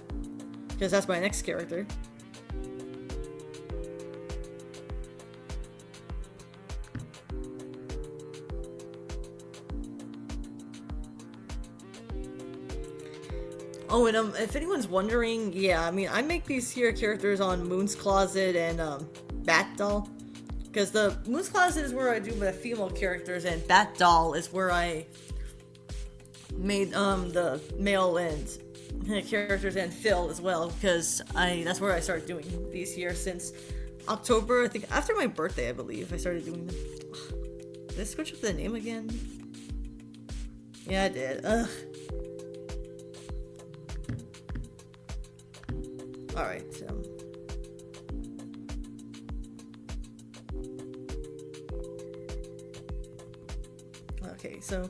because that's my next character. Oh, and if anyone's wondering, yeah, I mean, I make these here characters on Moon's Closet and Bat Doll, because the Moon's Closet is where I do my female characters, and Bat Doll is where I made the male and characters, and Phil as well, because that's where I started doing these here since October, I think after my birthday, I believe I started doing them. Did I switch up the name again? Yeah, I did. Ugh. Alright, okay, so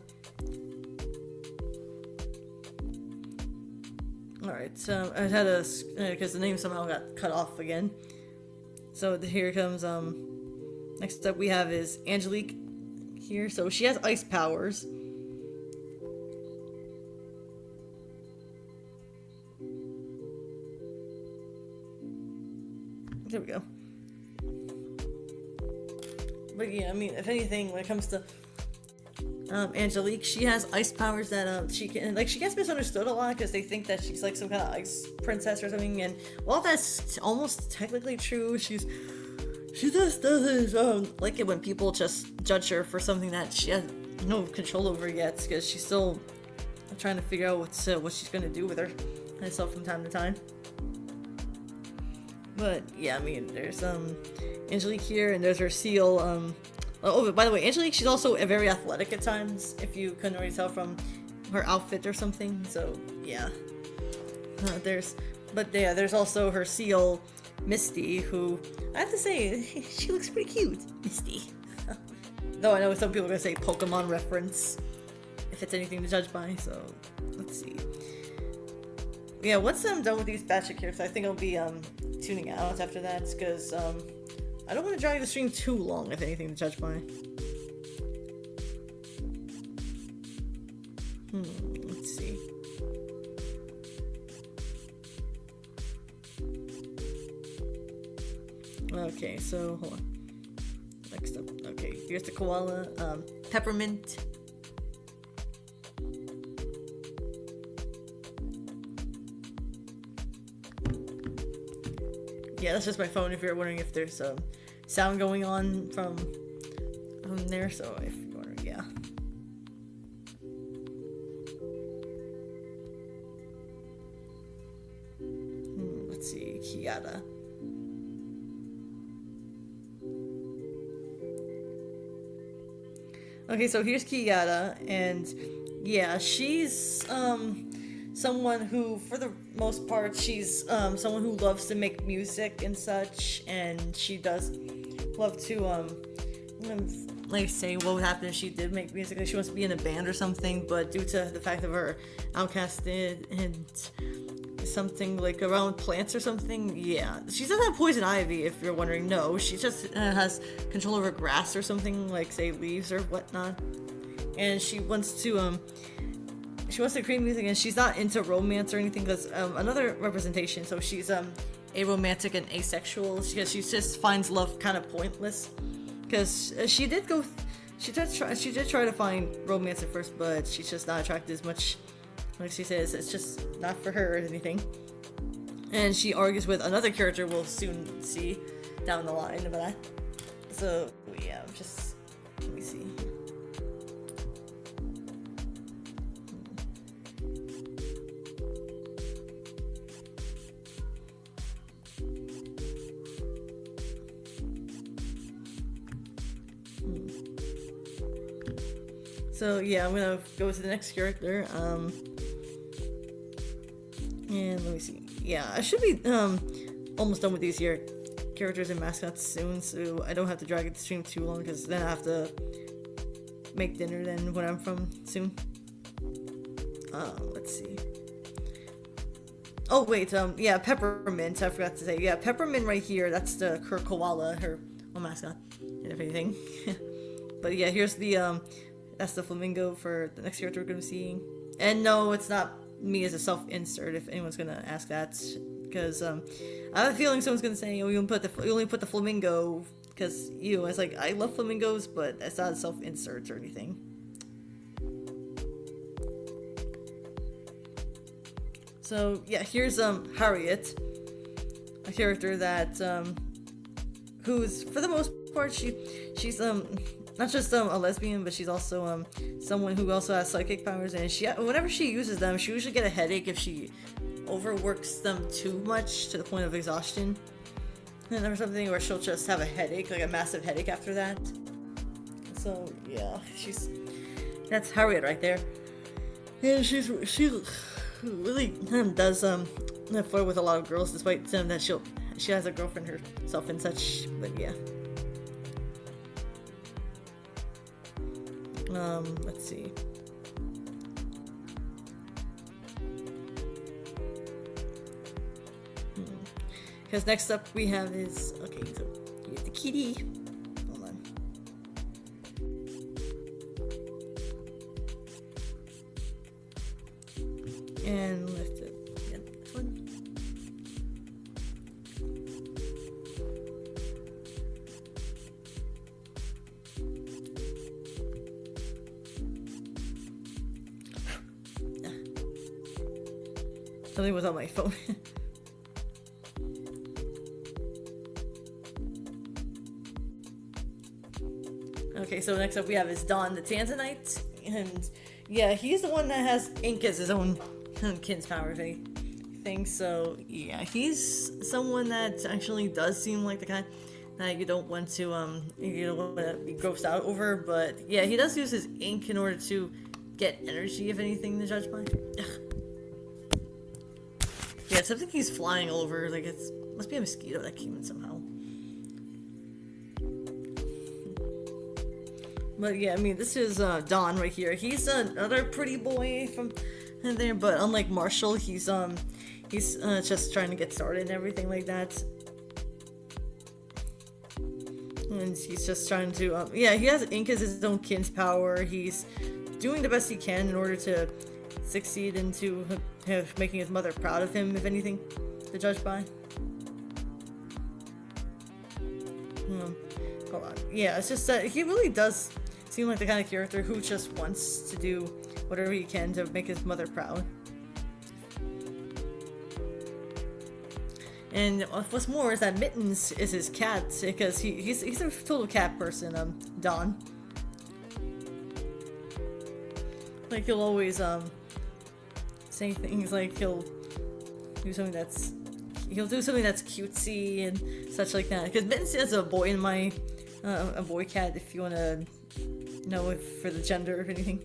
alright, so I had a because the name somehow got cut off again. So here comes next up we have is Angelique here. So she has ice powers. There we go. But yeah, I mean, if anything, when it comes to Angelique, she has ice powers that she can, like, she gets misunderstood a lot because they think that she's like some kind of ice princess or something, and while that's almost technically true, she just doesn't like it when people just judge her for something that she no control over yet because she's still trying to figure out what she's gonna do with herself from time to time. But yeah, I mean, there's Angelique here, and there's her seal. Oh, by the way, Angelique, she's also very athletic at times, if you couldn't already tell from her outfit or something. So yeah, there's also her seal, Misty, who I have to say she looks pretty cute, Misty. Though I know some people are gonna say Pokemon reference, if it's anything to judge by. So let's see. Yeah, once I'm done with these batch of characters, I think I'll be tuning out after that, because I don't want to drag the stream too long, if anything to judge by. Let's see. Okay, so hold on. Next up, okay, here's the koala, Peppermint. Yeah, that's just my phone if you're wondering if there's sound going on from there, so if you're wondering, yeah. Let's see, Kiara. Okay, so here's Kiara, and yeah, she's someone who, for the most part, she's someone who loves to make music and such, and she does love to like say what would happen if she did make music. Like she wants to be in a band or something, but due to the fact of her outcasted and something like around plants or something, yeah, she doesn't have poison ivy, if you're wondering. No, she just has control over grass or something, like say leaves or whatnot, and she wants to create music, and she's not into romance or anything, because another representation, so she's aromantic and asexual, because she just finds love kind of pointless, because she did try to find romance at first, but she's just not attracted as much. Like she says, it's just not for her or anything. And she argues with another character we'll soon see down the line about that. So yeah, just let me see. So yeah, I'm gonna go to the next character. And let me see. Yeah, I should be almost done with these here characters and mascots soon, so I don't have to drag it the stream too long, because then I have to make dinner then when I'm from soon. Let's see. Oh wait, yeah, Peppermint, I forgot to say. Yeah, Peppermint right here, that's her koala, her mascot and everything. But yeah, here's the that's the Flamingo for the next character we're gonna be seeing. And no, it's not me as a self-insert, if anyone's gonna ask that, because I have a feeling someone's gonna say, oh, you only put the Flamingo because you. It's like, I love flamingos, but it's not a self-insert or anything. So yeah, here's Harriet, a character that who's, for the most part, she's not just a lesbian, but she's also someone who also has psychic powers, and whenever she uses them, she usually get a headache if she overworks them too much to the point of exhaustion, and or something, or she'll just have a headache, like a massive headache after that. So yeah, that's Harriet right there, and she really does flirt with a lot of girls, despite that she has a girlfriend herself and such. But yeah. Let's see. Because next up we have is, okay, so here's the kitty. Hold on. And let's do this one. Something was on my phone. Okay, Okay, so next up we have is Don the Tanzanite, and yeah, he's the one that has ink as his own kin's power thing. So yeah, he's someone that actually does seem like the kind that you don't want to be grossed out over. But yeah, he does use his ink in order to get energy, if anything, to judge by. Ugh. Yeah, except I think he's flying all over. Like it's must be a mosquito that came in somehow. But yeah, I mean, this is Don right here. He's another pretty boy from there, but unlike Marshall, he's just trying to get started and everything like that. And he's just trying to, yeah, he has ink as his own kin's power. He's doing the best he can in order to succeed into making his mother proud of him, if anything, to judge by. Hold on. Yeah, it's just that he really does seem like the kind of character who just wants to do whatever he can to make his mother proud. And what's more is that Mittens is his cat, because he's a total cat person, Don. Like, he'll always, say things like he'll do something that's cutesy and such like that. Because Mittens is a boy in my, a boy cat, if you want to know if for the gender or anything.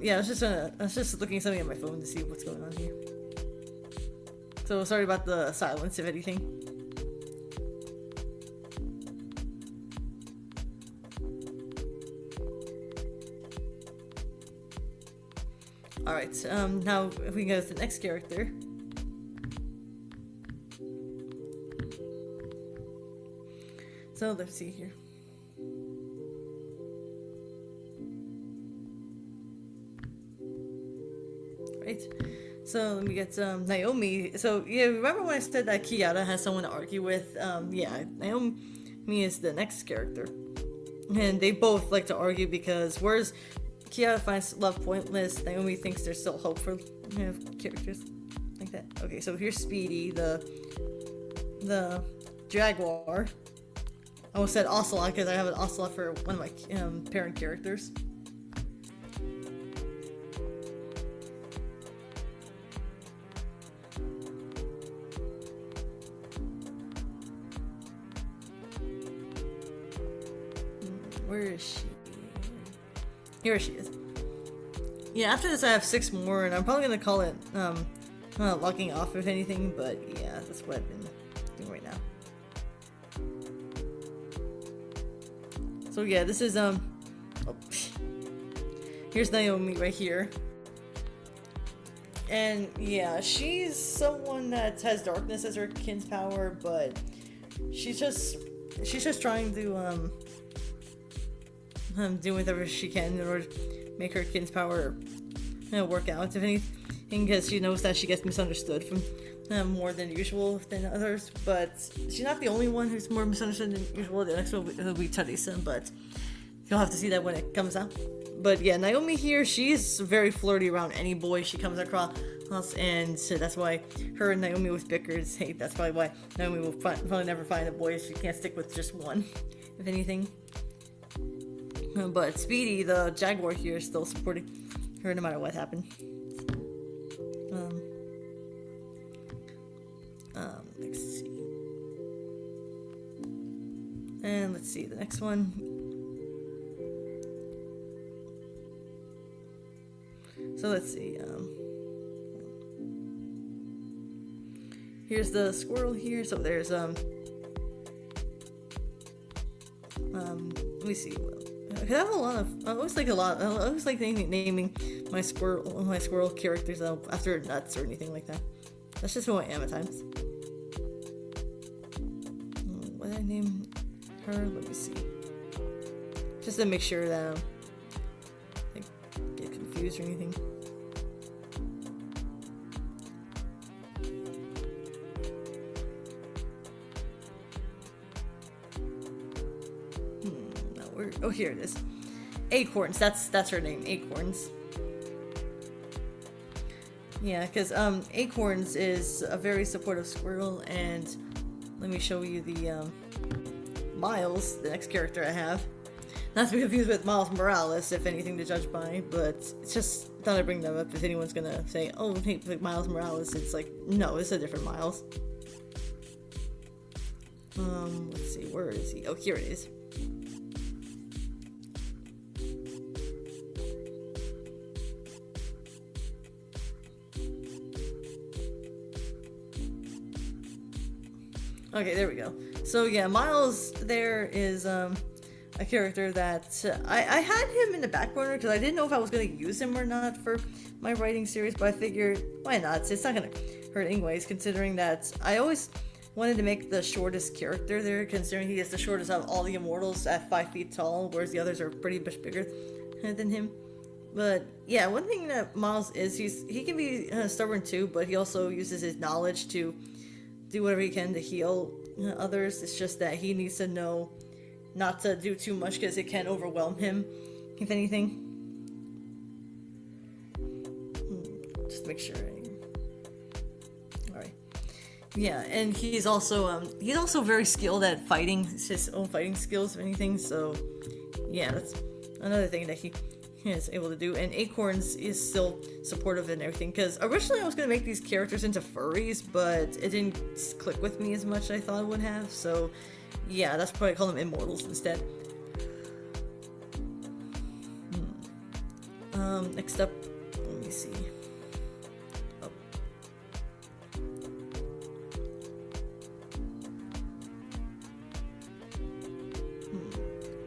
Yeah, I was just looking at something on my phone to see what's going on here. So sorry about the silence, if anything. Alright, now if we can go to the next character. So let's see here. Right, so let me get Naomi. So yeah, remember when I said that Kiara has someone to argue with? Yeah, Naomi is the next character. And they both like to argue because whereas Kiara finds love pointless, Naomi thinks there's still hope for characters like that. Okay, so here's Speedy, the Jaguar. I almost said Ocelot because I have an Ocelot for one of my parent characters. Where is she? Here she is. Yeah, after this I have 6 more, and I'm probably gonna call it locking off if anything, but yeah, that's what I've been doing right now. So yeah, this is here's Naomi right here. And yeah, she's someone that has darkness as her kin's power, but she's just trying to do whatever she can in order to make her kin's power work out, if anything, because she knows that she gets misunderstood from more than usual than others. But she's not the only one who's more misunderstood than usual. The next one will be Teresa, but you'll have to see that when it comes out. But yeah, Naomi here, she's very flirty around any boy she comes across, and so that's why her and Naomi with bickers. Hey, that's probably why Naomi will probably never find a boy. She can't stick with just one, if anything. But Speedy, the Jaguar here, is still supporting her no matter what happened. Let's see. And let's see the next one. So let's see. Here's the squirrel here. So there's let me see. I have a lot of. I always like naming my squirrel characters after nuts or anything like that. That's just who I am at times. What did I name her? Let me see. Just to make sure that I don't get confused or anything. Oh, here it is. Acorns. That's her name. Acorns. Yeah, because Acorns is a very supportive squirrel, and let me show you the Miles, the next character I have. Not to be confused with Miles Morales, if anything to judge by, but it's just thought I'd bring them up if anyone's gonna say, oh, hey, like Miles Morales. It's like, no, it's a different Miles. Let's see, where is he? Oh, here it is. Okay, there we go. So yeah, Miles there is a character that I had him in the back burner because I didn't know if I was going to use him or not for my writing series, but I figured why not? It's not going to hurt anyways, considering that I always wanted to make the shortest character there, considering he is the shortest out of all the immortals at 5 feet tall, whereas the others are pretty much bigger than him. But yeah, one thing that Miles is, he can be stubborn too, but he also uses his knowledge to do whatever he can to heal others. It's just that he needs to know not to do too much because it can overwhelm him, if anything. Just make sure. Alright. Yeah, and he's also very skilled at fighting, his own fighting skills, if anything, so yeah, that's another thing that he is able to do. And Acorns is still supportive and everything, because originally I was going to make these characters into furries, but it didn't click with me as much as I thought it would have, so yeah, that's probably call them immortals instead. Next up, let me see. Oh.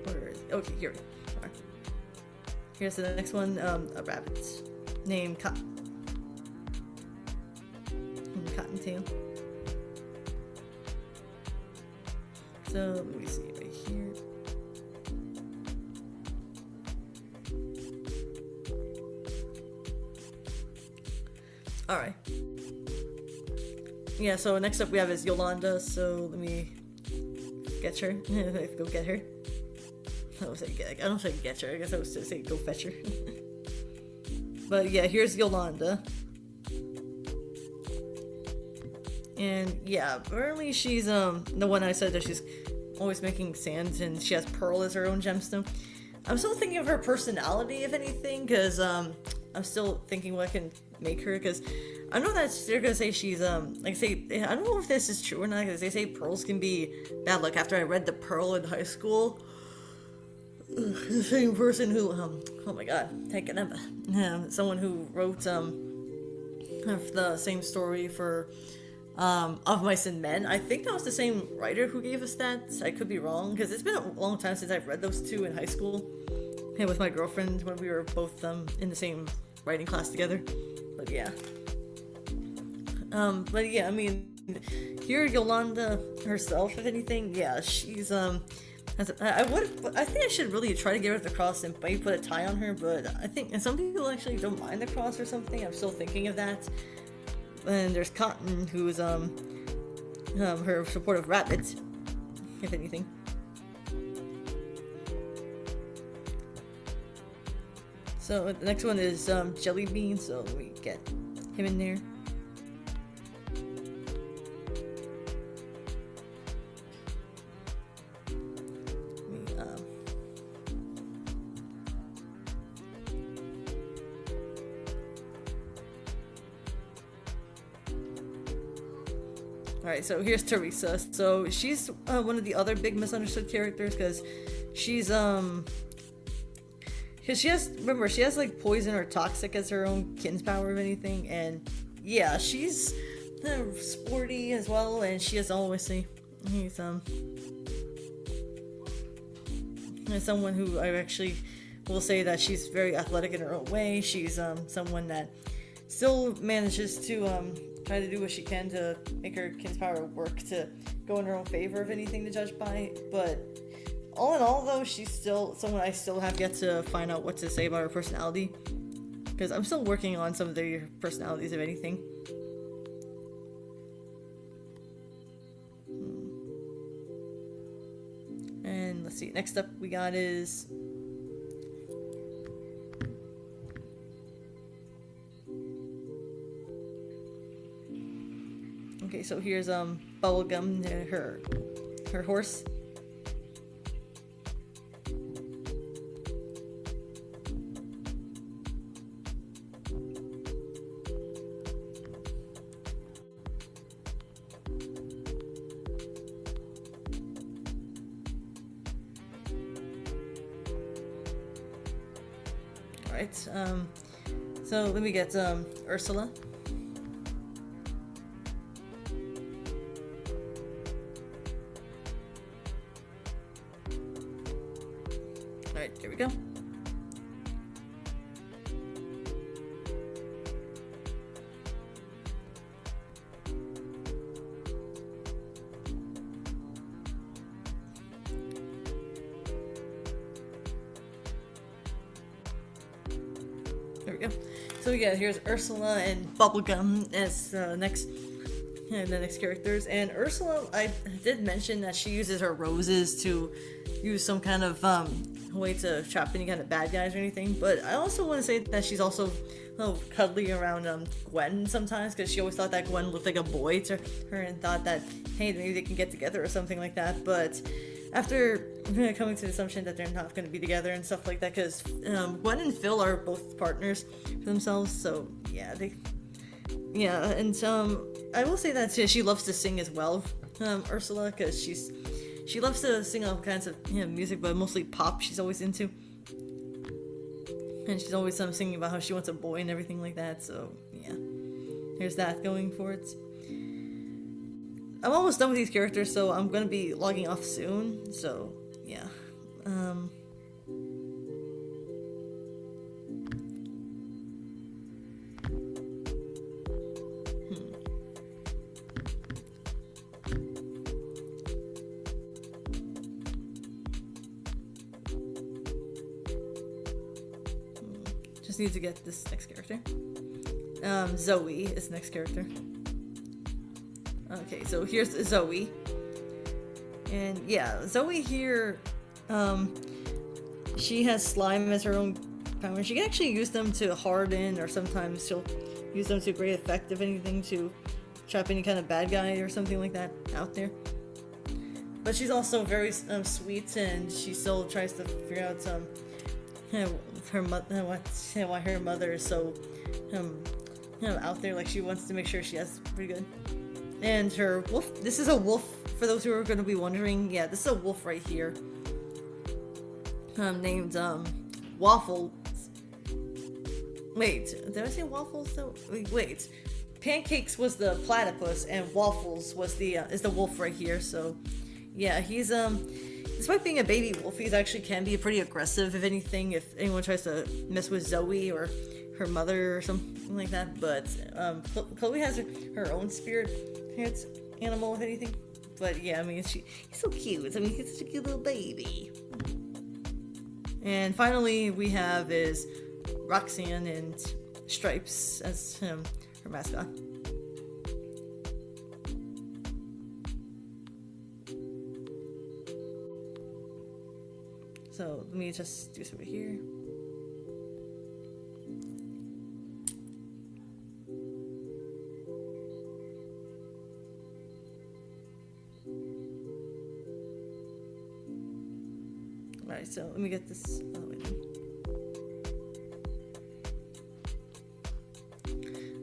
Where is it? Okay, here. Right. Here's the next one, a rabbit named Cottontail. So, let me see right here. Alright. Yeah, so next up we have is Yolanda, so let me get her. Go get her. I don't say get her, I guess I was to say go fetch her. But yeah, here's Yolanda. And yeah, apparently she's the one I said that she's always making sands, and she has Pearl as her own gemstone. I'm still thinking of her personality, if anything, because I'm still thinking what I can make her, because I know that they're gonna say she's like say, I don't know if this is true or not, because they say pearls can be bad luck. After I read the Pearl in high school, the same person who oh my god, taking up someone who wrote the same story for Of Mice and Men. I think that was the same writer who gave us that. I could be wrong, because it's been a long time since I've read those two in high school, and with my girlfriend when we were both in the same writing class together. But yeah, I mean, here Yolanda herself, if anything, yeah, she's I think I should really try to get her the cross and maybe put a tie on her, but I think, and some people actually don't mind the cross or something. I'm still thinking of that. And there's Cotton, who is her supportive rabbit, if anything. So the next one is Jelly Bean, so let me get him in there. Alright, so here's Teresa. So she's one of the other big misunderstood characters, because she's because she has like poison or toxic as her own kin's power, of anything, and yeah, she's sporty as well, and she has always he's someone who I actually will say that she's very athletic in her own way. She's someone that still manages to try to do what she can to make her kin's power work to go in her own favor, of anything to judge by. But all in all, though, she's still someone I still have yet to find out what to say about her personality, because I'm still working on some of their personalities, if anything. And let's see, next up we got is Okay, so here's Bubblegum, her horse. Alright, so let me get Ursula. Alright, here we go. There we go. So yeah, here's Ursula and Bubblegum as the next characters. And Ursula, I did mention that she uses her roses to use some kind of way to trap any kind of bad guys or anything. But I also want to say that she's also a little cuddly around Gwen sometimes, because she always thought that Gwen looked like a boy to her and thought that, hey, maybe they can get together or something like that. But after coming to the assumption that they're not going to be together and stuff like that, because Gwen and Phil are both partners for themselves, so yeah, and I will say that she loves to sing as well, Ursula, because she loves to sing all kinds of music, but mostly pop she's always into, and she's always singing about how she wants a boy and everything like that. So yeah, there's that going for it. I'm almost done with these characters, so I'm gonna be logging off soon, so yeah. Just need to get this next character. Zoe is the next character. Okay, so here's Zoe. And yeah, Zoe here, she has slime as her own power. She can actually use them to harden, or sometimes she'll use them to great effect, if anything, to trap any kind of bad guy or something like that out there. But she's also very sweet, and she still tries to figure out why her mother is so out there. Like, she wants to make sure she has pretty good. And her wolf, this is a wolf, for those who are going to be wondering. Yeah, this is a wolf right here, named Waffles. Wait, did I say Waffles though? Wait, Pancakes was the platypus, and Waffles was the is the wolf right here. So yeah, he's despite being a baby wolf, he's actually can be pretty aggressive, if anything, if anyone tries to mess with Zoe or her mother or something like that. But Chloe has her own spirit animal, if anything. But yeah, I mean, he's so cute. I mean, he's such a cute little baby. And finally, we have is Roxanne and Stripes as her mascot. So let me just do this over here. Alright, so let me get this out of the way.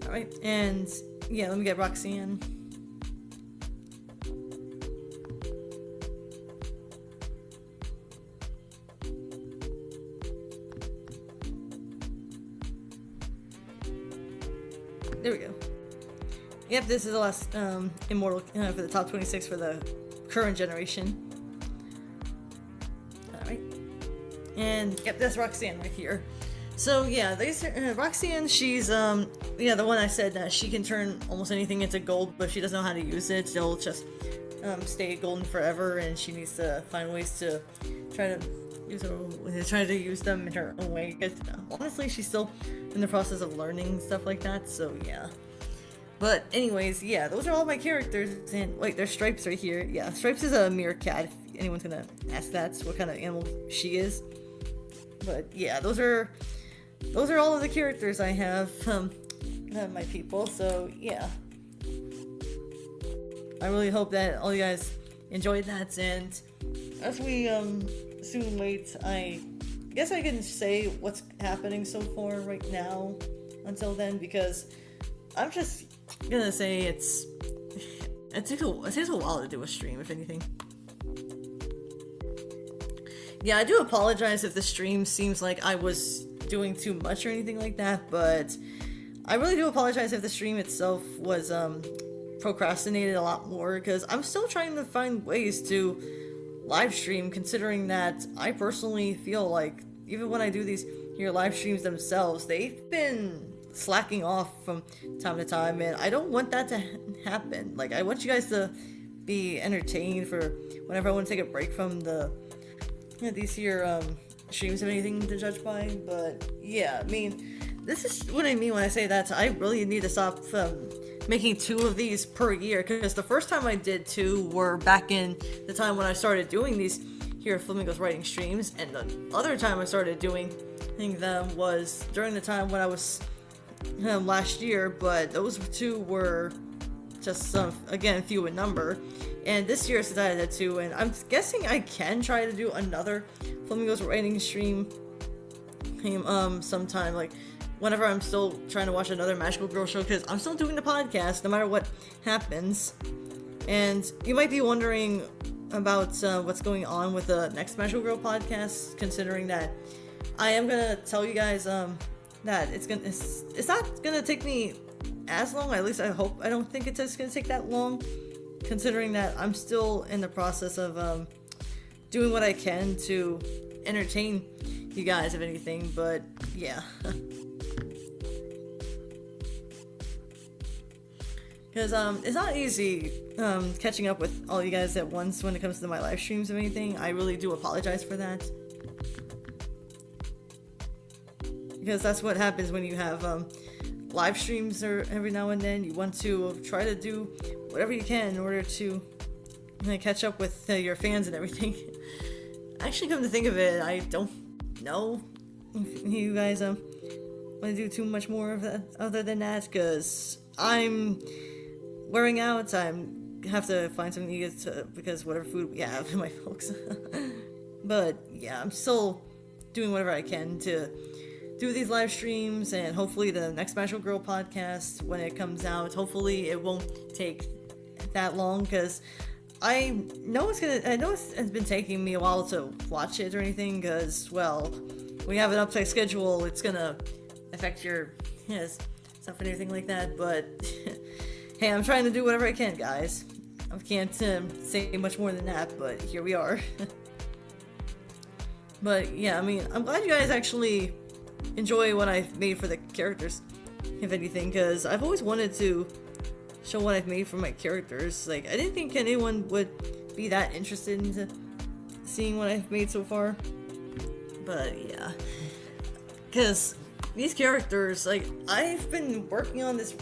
Alright, and yeah, let me get Roxanne. There we go. Yep, this is the last immortal for the top 26 for the current generation. Alright. And yep, that's Roxanne right here. So yeah, Roxanne, she's the one I said that she can turn almost anything into gold, but she doesn't know how to use it. They'll just stay golden forever, and she needs to find ways to try to use them in her own way. Because honestly, she's still in the process of learning stuff like that. So yeah. But anyways, yeah, those are all my characters. And wait, there's Stripes right here. Yeah, Stripes is a meerkat, if anyone's gonna ask that's what kind of animal she is. But yeah, those are all of the characters I have, my people. So yeah. I really hope that all you guys enjoyed that. And as we soon wait, I guess I can say what's happening so far right now until then, because I'm just gonna say it takes a while to do a stream, if anything. Yeah, I do apologize if the stream seems like I was doing too much or anything like that, but I really do apologize if the stream itself was procrastinated a lot more, because I'm still trying to find ways to live stream, considering that I personally feel like even when I do these here live streams themselves, they've been slacking off from time to time, and I don't want that to happen. Like, I want you guys to be entertained for whenever I want to take a break from these here streams of anything to judge by. But yeah, I mean, this is what I mean when I say that I really need to stop making 2 of these per year, because the first time I did 2 were back in the time when I started doing these here Flamingo's writing streams, and the other time I started doing them was during the time when I was last year, but those 2 were just again few in number. And this year since I had that 2, and I'm guessing I can try to do another Flamingo's writing stream sometime, like whenever I'm still trying to watch another Magical Girl show, because I'm still doing the podcast no matter what happens. And you might be wondering about what's going on with the next Magical Girl podcast, considering that I am gonna tell you guys that it's not gonna take me as long. At least I hope. I don't think it's gonna take that long, considering that I'm still in the process of doing what I can to entertain you guys, if anything. But yeah. Because it's not easy catching up with all you guys at once when it comes to my live streams or anything. I really do apologize for that. Because that's what happens when you have live streams or every now and then. You want to try to do whatever you can in order to catch up with your fans and everything. Actually, come to think of it, I don't know if you guys want to do too much more of that other than that, because I'm wearing out. I have to find something to eat because whatever food we have, my folks. But yeah, I'm still doing whatever I can to do these live streams, and hopefully the next Magical Girl podcast, when it comes out, hopefully it won't take that long, because I know it's been taking me a while to watch it or anything, because, well, when you have an uptight schedule, it's gonna affect your stuff and everything like that. But hey, I'm trying to do whatever I can, guys. I can't say much more than that, but here we are. But yeah, I mean, I'm glad you guys actually enjoy what I've made for the characters, if anything, because I've always wanted to show what I've made for my characters. Like, I didn't think anyone would be that interested into seeing what I've made so far. But yeah, because these characters, like, I've been working on this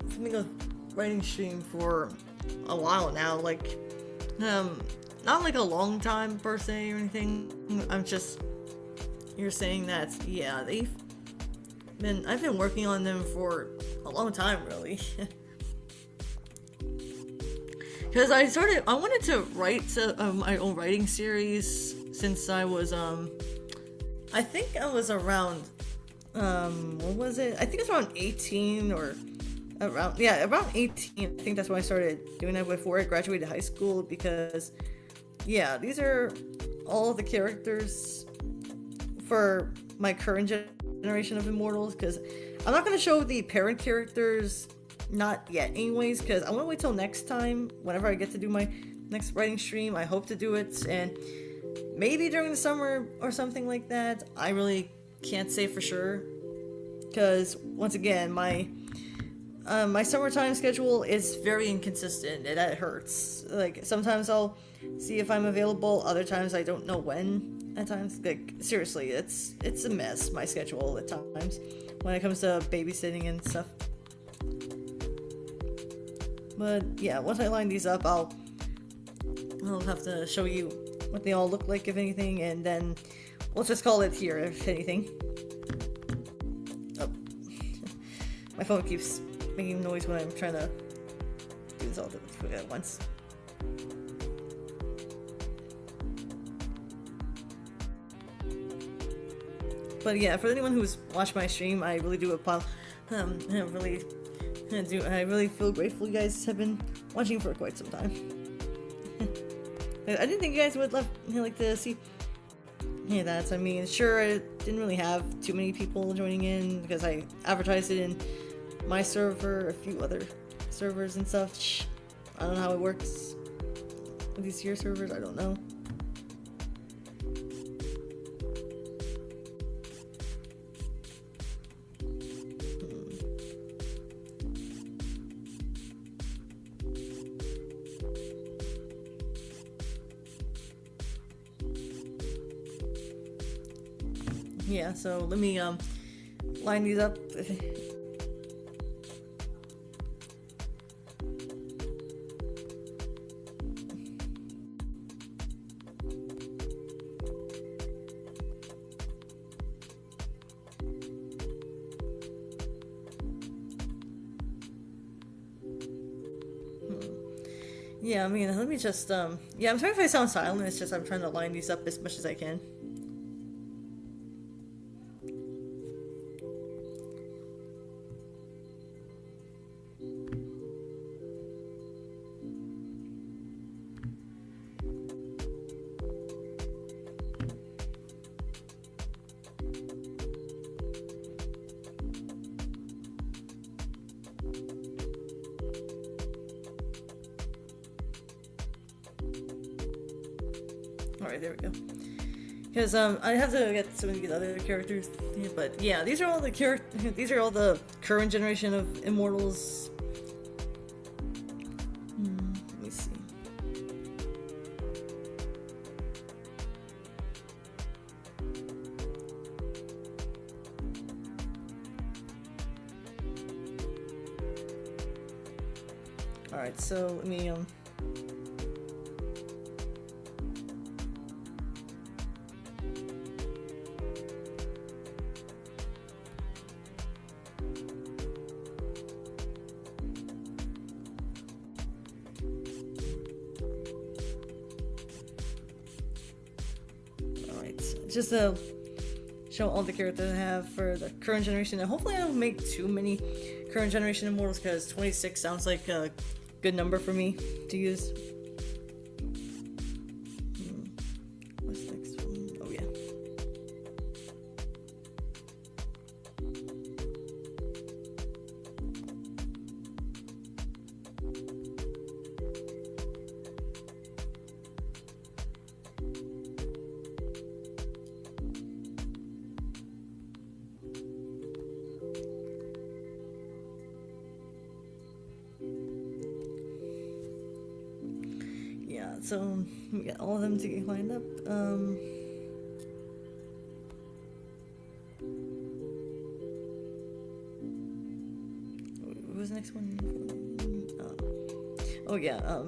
Flamingo writing stream for a while now, like, not like a long time per se or anything. I'm just you're saying that, yeah, I've been working on them for a long time, really. Because I wanted to write my own writing series since I was, I think I was around, what was it? I think it's around 18 or around 18. I think that's when I started doing that, before I graduated high school, because, yeah, these are all the characters for my current generation of Immortals, because I'm not going to show the parent characters, not yet anyways, because I want to wait till next time, whenever I get to do my next writing stream. I hope to do it, and maybe during the summer or something like that. I really can't say for sure, because once again, my summertime schedule is very inconsistent, and that hurts. Like, sometimes I'll see if I'm available, other times I don't know when. At times, like, seriously, it's a mess, my schedule at times, when it comes to babysitting and stuff. But yeah, once I line these up, I'll have to show you what they all look like, if anything, and then we'll just call it here, if anything. Oh. My phone keeps making noise when I'm trying to do this all at once. But yeah, for anyone who's watched my stream, I really do I really feel grateful you guys have been watching for quite some time. I didn't think you guys would like to see that. I mean, sure, I didn't really have too many people joining in because I advertised it in my server, a few other servers and stuff. I don't know how it works with these here servers. I don't know. Yeah, so let me line these up. Yeah, I mean, let me just yeah, I'm sorry if I sound silent. It's just I'm trying to line these up as much as I can. Alright, there we go. Because I have to get some of these other characters, but yeah, these are all the current generation of immortals. Let me see. Alright, so let me just show all the characters I have for the current generation, and hopefully I don't make too many current generation immortals because 26 sounds like a good number for me to use. What's the next one? Oh yeah. So we got all of them to get lined up. What was the next one? Oh yeah,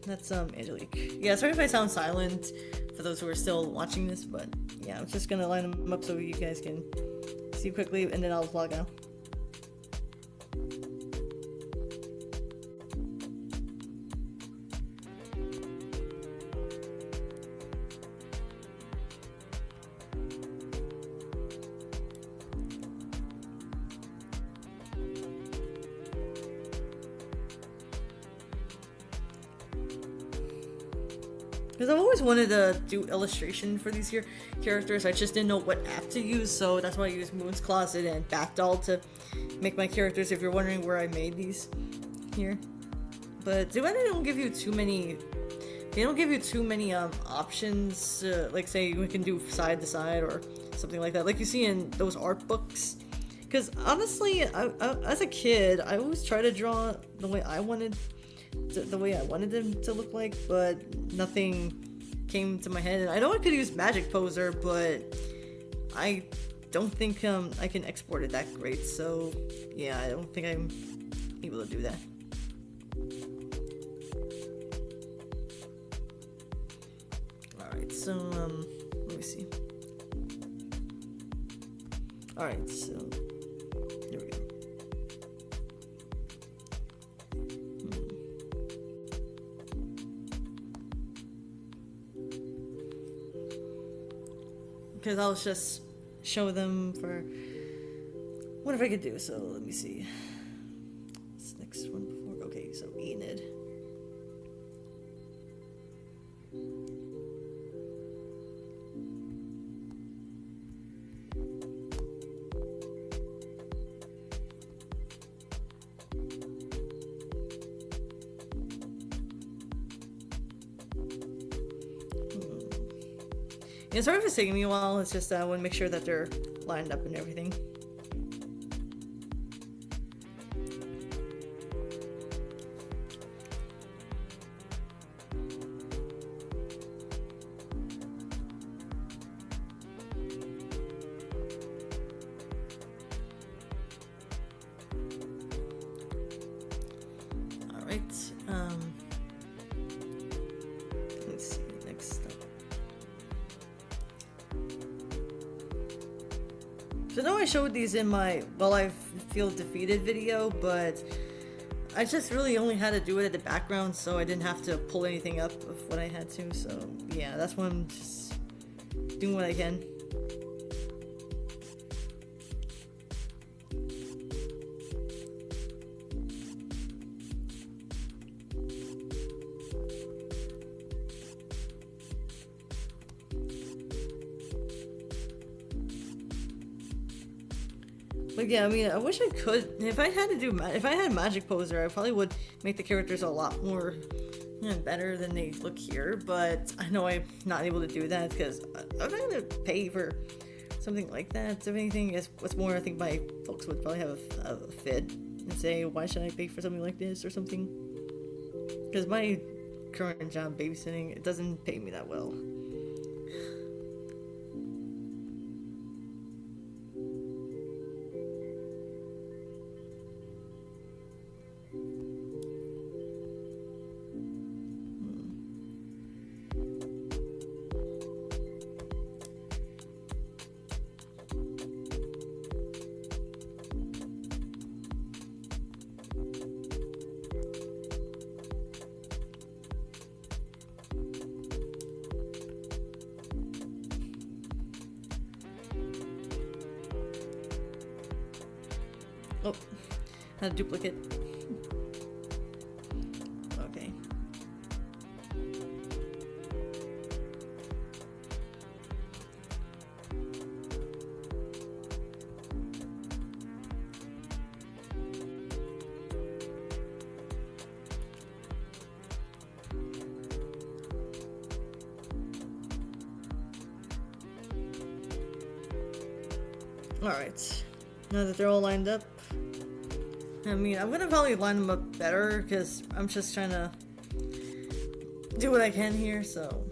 that's Angelique. Yeah, sorry if I sound silent for those who are still watching this, but yeah, I'm just gonna line them up so you guys can see quickly, and then I'll log out. Because I've always wanted to do illustration for these here characters. I just didn't know what app to use, so that's why I used Moon's Closet and Batdoll to make my characters, if you're wondering where I made these here. But they don't give you too many options, like say we can do side to side or something like that, like you see in those art books. Because honestly, I, as a kid, I always try to draw the way I wanted them to look like, but nothing came to my head. And I know I could use Magic Poser, but I don't think I can export it that great. So yeah, I don't think I'm able to do that. Alright, so let me see. Alright, so there we go. because I'll just show them for what if I could do. So let me see. This next one before. Okay, so Enid. Yeah, sorry if it's taking me a while. It's just I want to make sure that they're lined up and everything. All right. Let's see. Next up. So I know I showed these in my I feel defeated video, but I just really only had to do it at the background, so I didn't have to pull anything up of what I had to. So yeah, that's why I'm just doing what I can. But yeah, I mean, I wish I could. If I had to do, if I had Magic Poser, I probably would make the characters a lot more better than they look here. But I know I'm not able to do that because I'm not gonna pay for something like that. If anything, what's more, I think my folks would probably have a fit and say, "Why should I pay for something like this or something?" Because my current job, babysitting, it doesn't pay me that well. Oh, had a duplicate. Okay. Alright. Now that they're all lined up, I mean, I'm gonna probably line them up better because I'm just trying to do what I can here, so.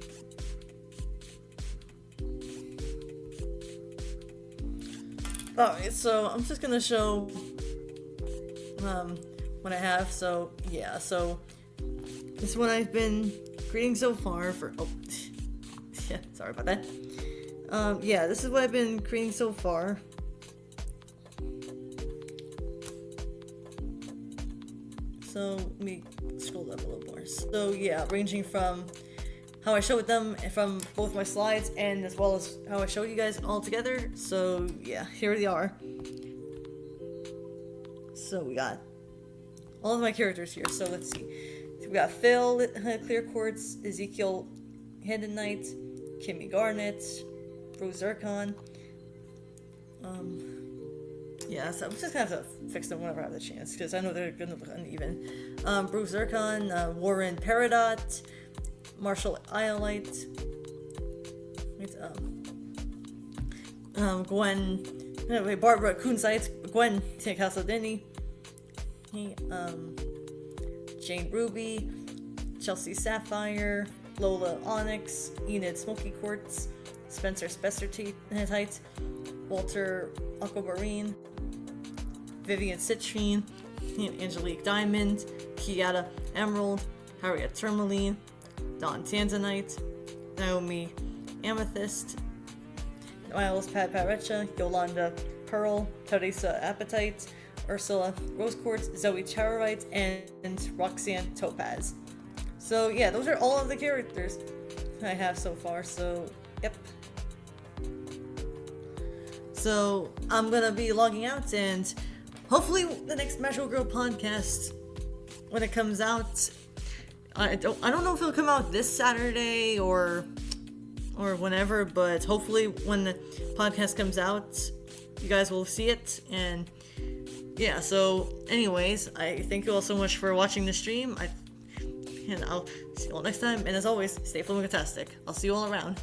Alright, so I'm just gonna show what I have. So yeah, so this is what I've been creating so far for yeah, sorry about that. Yeah, this is what I've been creating so far. So let me scroll up a little more. So yeah, ranging from how I showed them from both my slides and as well as how I showed you guys all together. So yeah, here they are. So we got all of my characters here. So let's see. So we got Phil, Clear Quartz, Ezekiel, Hidden Knight, Kimmy Garnet, Bruce Zircon. Yeah, so I'm just gonna have to fix them whenever I have the chance because I know they're gonna look uneven. Bruce Zircon, Warren Peridot, Marshall Iolite, Gwen, Barbara Kunzite, Gwen Casaldini, Jane Ruby, Chelsea Sapphire, Lola Onyx, Enid Smoky Quartz, Spencer Spessartite, Walter Aquamarine, Vivian Citrine, Angelique Diamond, Kiata Emerald, Harriet Tourmaline, Dawn Tanzanite, Naomi Amethyst, Miles Paparecha, Yolanda Pearl, Teresa Appetite, Ursula Rose Quartz, Zoe Charite, and Roxanne Topaz. So yeah, those are all of the characters I have so far, so yep. So I'm gonna be logging out, and hopefully the next Magical Girl podcast, when it comes out, I don't know if it'll come out this Saturday or whenever, but hopefully when the podcast comes out, you guys will see it. And yeah, so anyways, I thank you all so much for watching the stream. And I'll see you all next time. And as always, stay flamingo-tastic. I'll see you all around.